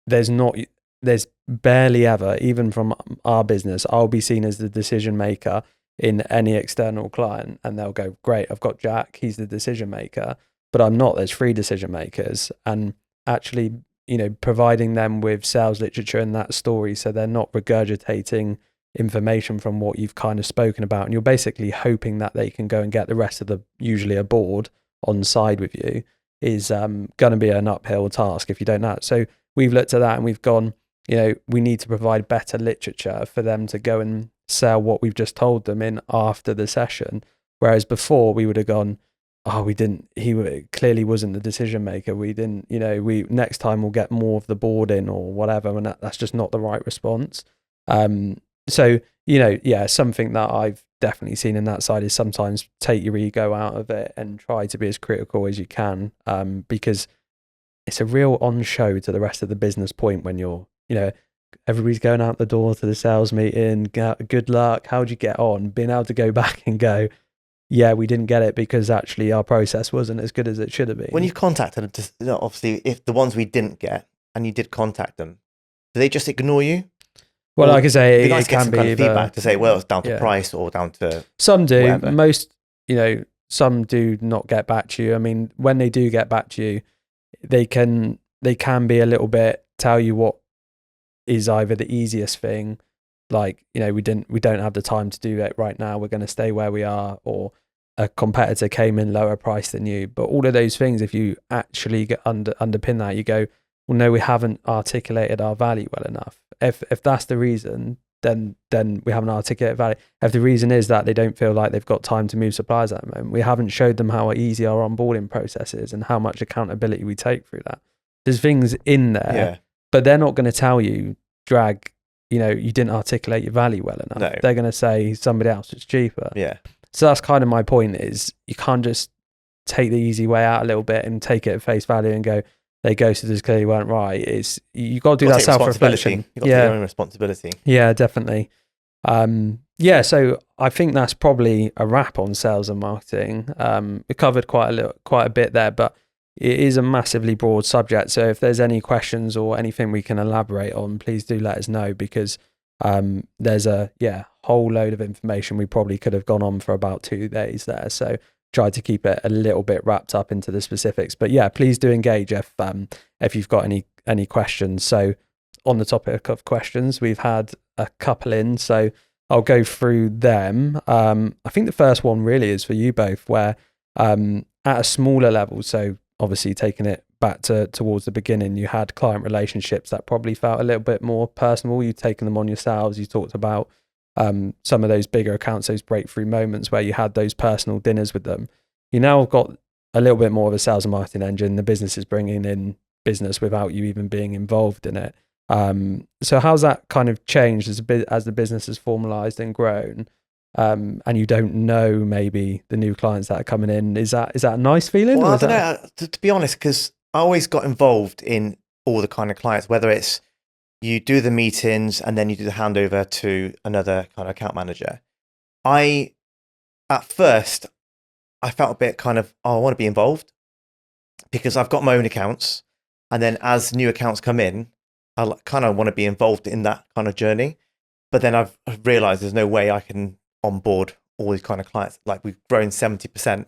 there's barely ever, even from our business, I'll be seen as the decision maker in any external client, and they'll go, great, I've got Jack, he's the decision maker, but I'm not. There's 3 decision makers, and actually, providing them with sales literature and that story, so they're not regurgitating information from what you've kind of spoken about, and you're basically hoping that they can go and get the rest of the, usually a board on side with you, is going to be an uphill task if you don't know it. So we've looked at that and we've gone, we need to provide better literature for them to go and sell what we've just told them in after the session. Whereas before we would have gone, oh, he clearly wasn't the decision maker. We didn't, next time we'll get more of the board in or whatever. And that's just not the right response. So, something that I've definitely seen in that side is sometimes take your ego out of it and try to be as critical as you can, because it's a real on show to the rest of the business point when you're, everybody's going out the door to the sales meeting, good luck, how'd you get on? Being able to go back and go, yeah, we didn't get it because actually our process wasn't as good as it should have been. When you contacted them, obviously, if the ones we didn't get and you did contact them, do they just ignore you? Well, like I say, it can some be kind of feedback to say, well, it's down to price or down to some do. Whatever. Most, some do not get back to you. I mean, when they do get back to you, they can be a little bit, tell you what is either the easiest thing, like, we don't have the time to do it right now, we're going to stay where we are, or a competitor came in lower price than you. But all of those things, if you actually get underpin that, you go, well, no, we haven't articulated our value well enough. If that's the reason, then we haven't articulated value. If the reason is that they don't feel like they've got time to move suppliers at the moment, we haven't showed them how easy our onboarding process is and how much accountability we take through that. There's things in there, but they're not going to tell you, Drag, you didn't articulate your value well enough. No. They're going to say somebody else is cheaper. Yeah. So that's kind of my point, is you can't just take the easy way out a little bit and take it at face value and go, they ghosted us, clearly weren't right. You got to do that self-reflection. You've got to take your own responsibility. Yeah, definitely. So I think that's probably a wrap on sales and marketing. We covered quite a bit there, but it is a massively broad subject. So if there's any questions or anything we can elaborate on, please do let us know, because there's a whole load of information. We probably could have gone on for about 2 days there. So try to keep it a little bit wrapped up into the specifics. But yeah, please do engage if you've got any questions. So on the topic of questions, we've had a couple in, so I'll go through them. I think the first one really is for you both, where at a smaller level, so obviously taking it back towards the beginning, you had client relationships that probably felt a little bit more personal. You've taken them on yourselves. You talked about some of those bigger accounts, those breakthrough moments where you had those personal dinners with them. You now have got a little bit more of a sales and marketing engine. The business is bringing in business without you even being involved in it. So how's that kind of changed as the business has formalized and grown? And you don't know maybe the new clients that are coming in. Is that a nice feeling? Well, I don't know, to be honest, because I always got involved in all the kind of clients, whether it's you do the meetings and then you do the handover to another kind of account manager. At first, I felt a bit kind of, I want to be involved because I've got my own accounts. And then as new accounts come in, I kind of want to be involved in that kind of journey. But then I've realized there's no way I can onboard all these kind of clients. Like, we've grown 70%.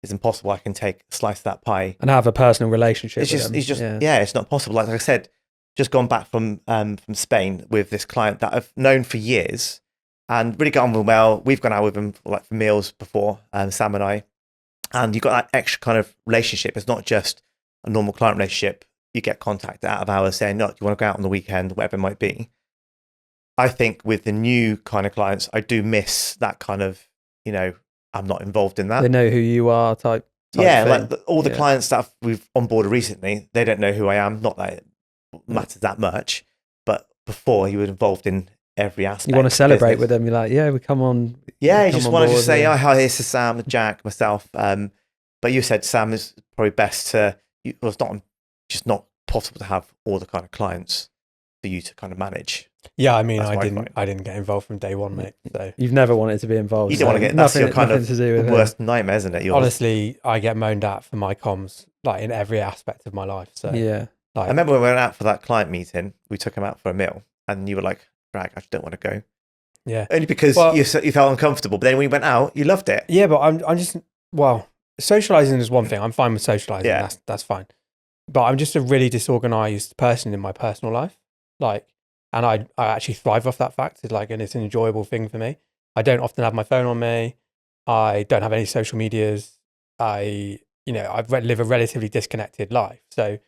It's impossible I can take a slice of that pie and have a personal relationship. It's not possible. Like I said, just gone back from Spain with this client that I've known for years. and really got on with him well. We've gone out with him for meals before, Sam and I, and you've got that extra kind of relationship. It's not just a normal client relationship. You get contact out of hours saying, "No, do you want to go out on the weekend?" Whatever it might be. I think with the new kind of clients, I do miss that kind of, I'm not involved in that. They know who you are type yeah, thing. like all the clients that we've onboarded recently, they don't know who I am. Not that it matters that much, but before you were involved in every aspect. You want to celebrate with them. You're like, yeah, we come on. Yeah, you just want to just say, oh, hi, this is Sam, Jack, myself. But you said Sam is probably best to, well, it's not possible to have all the kind of clients for you to kind of manage. Yeah, I mean, I didn't get involved from day one, mate. So you've never wanted to be involved. You don't want to get that's your kind of worst nightmare, isn't it? Honestly, I get moaned at for my comms like in every aspect of my life. So yeah, I remember when we went out for that client meeting, we took him out for a meal, and you were like, "Drag, I just don't want to go." Yeah, only because you felt uncomfortable. But then when we went out, you loved it. Yeah, but I'm just socializing is one thing. I'm fine with socializing. Yeah. That's fine. But I'm just a really disorganized person in my personal life. And I actually thrive off that fact. And it's an enjoyable thing for me. I don't often have my phone on me. I don't have any social medias. I live a relatively disconnected life. So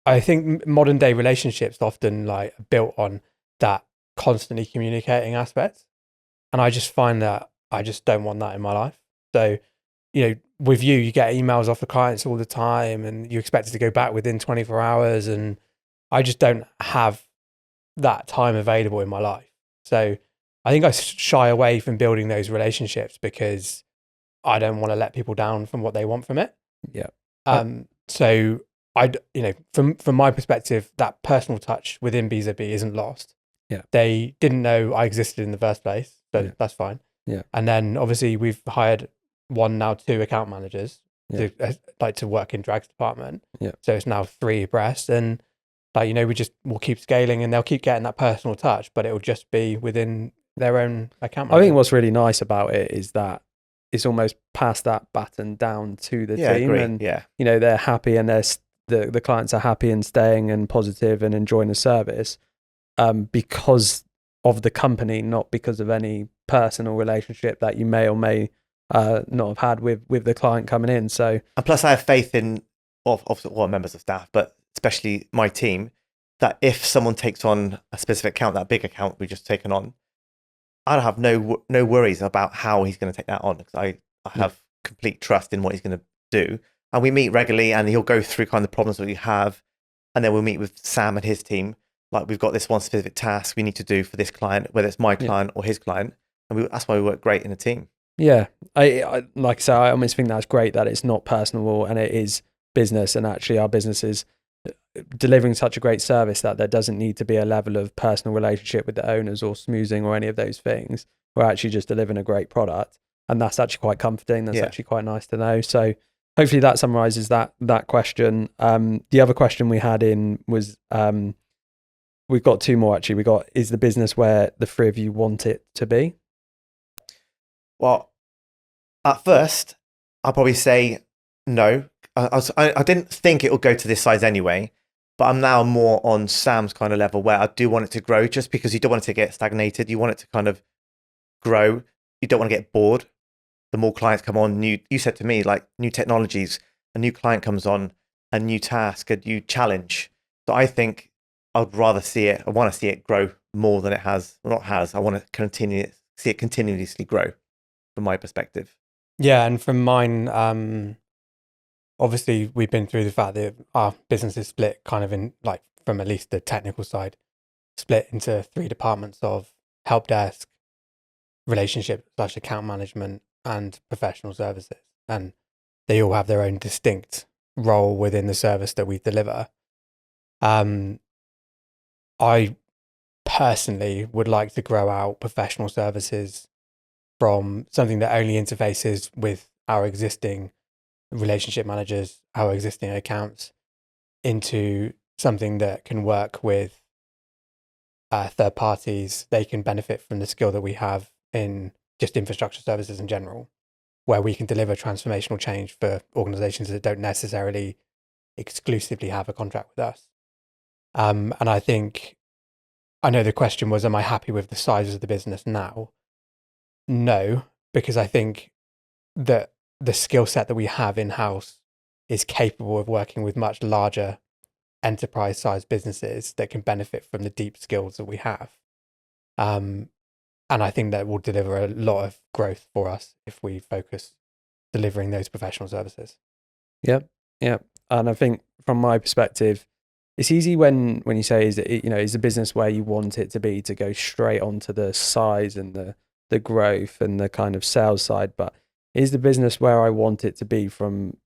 I think modern day relationships often built on that constantly communicating aspect. And I just find that I just don't want that in my life. So, with you get emails off the clients all the time and you expect it to go back within 24 hours. And I just don't have that time available in my life. So I think I shy away from building those relationships because I don't want to let people down from what they want from it. Yeah. So from my perspective, that personal touch within B2B isn't lost. Yeah. They didn't know I existed in the first place. So that's fine. Yeah. And then obviously we've hired 1, now 2 account managers to work in Drag's department. Yeah. So it's now 3 abreast, and we'll keep scaling, and they'll keep getting that personal touch, but it will just be within their own account manager. I think what's really nice about it is that it's almost passed that baton down to the team, and they're happy, and the clients are happy and staying and positive and enjoying the service because of the company, not because of any personal relationship that you may or may not have had with the client coming in. So, and plus I have faith in all members of staff, but especially my team, that if someone takes on a specific account, that big account we've just taken on, I have no worries about how he's going to take that on, because I have complete trust in what he's going to do. And we meet regularly, and he'll go through kind of the problems that we have, and then we'll meet with Sam and his team. Like, we've got this one specific task we need to do for this client, whether it's my client or his client, and that's why we work great in a team. Yeah, I like I say, I almost think that's great that it's not personal and it is business, and actually our business is delivering such a great service that there doesn't need to be a level of personal relationship with the owners or smoozing or any of those things. We're actually just delivering a great product, and that's actually quite comforting. That's actually quite nice to know. So hopefully that summarizes that question. The other question we had in was, we've got 2 more actually. We got, is the business where the 3 of you want it to be? Well, at first, I'll probably say no. I didn't think it would go to this size anyway, but I'm now more on Sam's kind of level, where I do want it to grow, just because you don't want it to get stagnated. You want it to kind of grow. You don't want to get bored. The more clients come on, you said to me, new technologies, a new client comes on, a new task, a new challenge. So I think I'd rather I want to see it grow more than it has. Well, not has. I want to see it continuously grow, from my perspective. Yeah, and from mine, obviously we've been through the fact that our business is split kind of in, from at least the technical side, split into 3 departments of help desk, relationship/account management, and professional services. And they all have their own distinct role within the service that we deliver. I personally would like to grow out professional services from something that only interfaces with our existing relationship managers, our existing accounts, into something that can work with third parties. They can benefit from the skill that we have in just infrastructure services in general, where we can deliver transformational change for organizations that don't necessarily exclusively have a contract with us. And I think I know the question was, am I happy with the size of the business now? No, because I think that the skill set that we have in-house is capable of working with much larger enterprise-sized businesses that can benefit from the deep skills that we have. And I think that will deliver a lot of growth for us if we focus delivering those professional services. Yep. And I think from my perspective, it's easy when you say, is it, is a business where you want it to go straight onto the size and the growth and the kind of sales side, but is the business where I want it to be from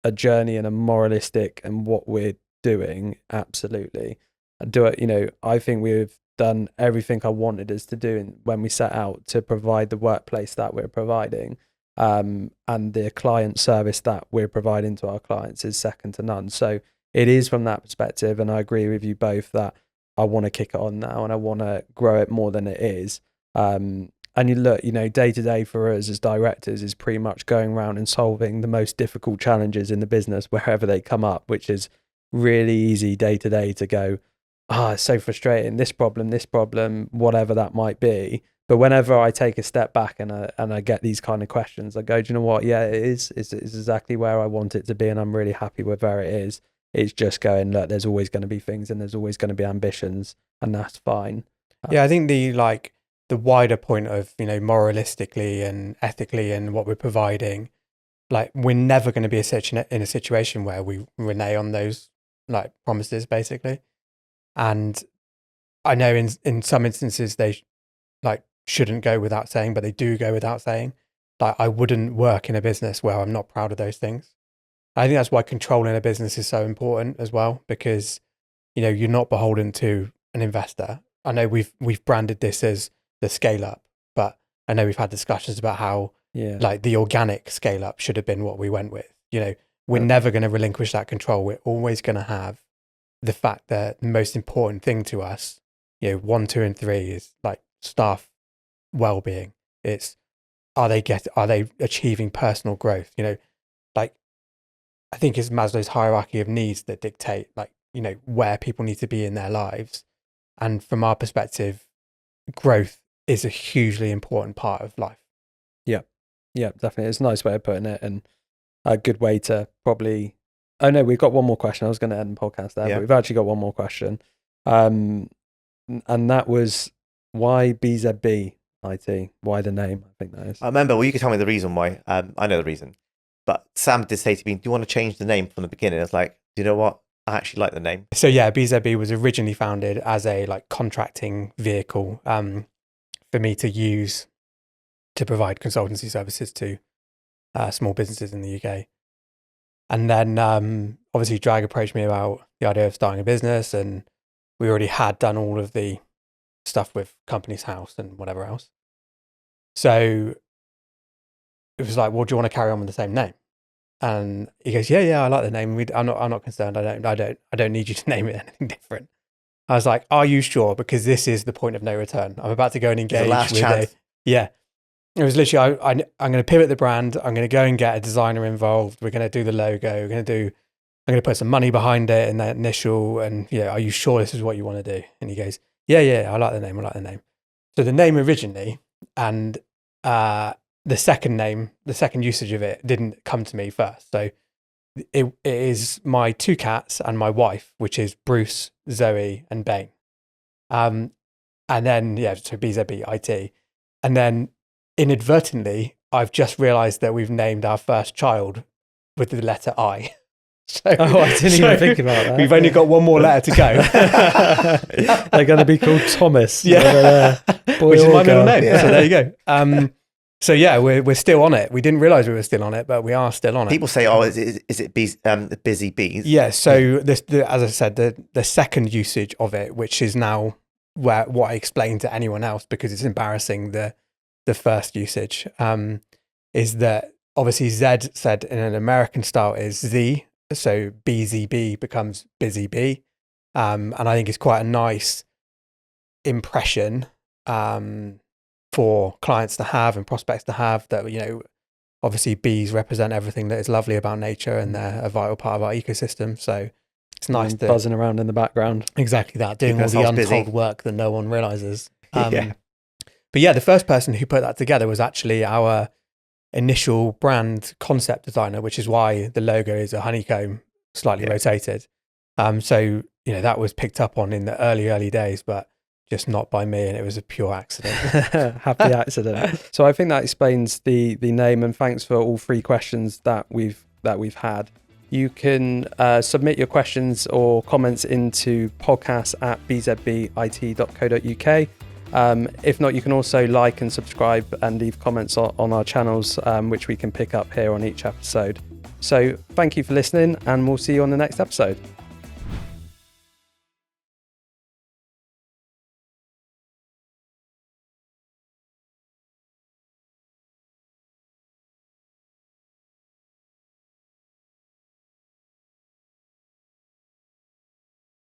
a journey and a moralistic and what we're doing? Absolutely. I think we've done everything I wanted us to do when we set out to provide the workplace that we're providing, and the client service that we're providing to our clients is second to none. So it is from that perspective, and I agree with you both that I want to kick it on now and I want to grow it more than it is. And you look, day to day for us as directors is pretty much going around and solving the most difficult challenges in the business wherever they come up, which is really easy day to day to go, it's so frustrating, this problem, whatever that might be. But whenever I take a step back and I get these kind of questions, I go, do you know what? Yeah, it's exactly where I want it to be, and I'm really happy with where it is. It's just going, look, there's always going to be things and there's always going to be ambitions, and that's fine. Yeah, I think the wider point of, moralistically and ethically and what we're providing, we're never going to be in a situation where we renege on those promises, basically. And I know in some instances they shouldn't go without saying, but they do go without saying. I wouldn't work in a business where I'm not proud of those things. I think that's why controlling a business is so important as well, because you're not beholden to an investor. I know we've branded this as the scale up, but I know we've had discussions about how the organic scale up should have been what we went with. We're never going to relinquish that control. We're always going to have the fact that the most important thing to us, 1, 2, and 3 is staff well-being. It's are they achieving personal growth? I think it's Maslow's hierarchy of needs that dictate where people need to be in their lives. And from our perspective, growth is a hugely important part of life. Yeah, definitely. It's a nice way of putting it, and a good way to probably... Oh no, we've got one more question. I was going to end the podcast there, but we've actually got one more question. And that was, why BZB IT? Why the name? I think that is. I remember, well, you could tell me the reason why. I know the reason. But Sam did say to me, do you want to change the name from the beginning? I was like, do you know what? I actually like the name. So yeah, BZB was originally founded as a contracting vehicle for me to use to provide consultancy services to small businesses in the UK. And then obviously Drag approached me about the idea of starting a business, and we already had done all of the stuff with Companies House and whatever else. So it was like, well, do you want to carry on with the same name? And he goes, yeah, I like the name. I'm not concerned. I don't need you to name it anything different. I was like, are you sure? Because this is the point of no return. I'm about to go and engage with It was literally, I'm going to pivot the brand. I'm going to go and get a designer involved. We're going to do the logo. I'm going to put some money behind it in that initial. And are you sure this is what you want to do? And he goes, yeah, I like the name. So the name originally, and the second usage of it didn't come to me first. So it is my 2 cats and my wife, which is Bruce, Zoe, and Bane. And then, so BZB IT. And then inadvertently, I've just realized that we've named our first child with the letter I. So, I didn't even think about that. We've only got one more letter to go. They're going to be called Thomas. Which is my middle name. Yeah. So there you go. So yeah, we're still on it. We didn't realize we were still on it, but we are still on it. People say, is it Busy Bees? Yeah. So as I said, the second usage of it, which is now what I explain to anyone else because it's embarrassing, the first usage, is that obviously Z said in an American style is Z, so BZB becomes Busy Bee, and I think it's quite a nice impression for clients to have and prospects to have that, obviously bees represent everything that is lovely about nature and they're a vital part of our ecosystem. So It's nice buzzing around in the background. Exactly that, doing all the untold busy work that no one realizes. Yeah. But yeah, the first person who put that together was actually our initial brand concept designer, which is why the logo is a honeycomb slightly rotated. So, that was picked up on in the early days, but just not by me, and it was a pure accident. Happy accident. So I think that explains the name, and thanks for all 3 questions that we've had. You can submit your questions or comments into podcast@bzbit.co.uk. If not, you can also like and subscribe and leave comments on our channels, which we can pick up here on each episode. So thank you for listening, and we'll see you on the next episode.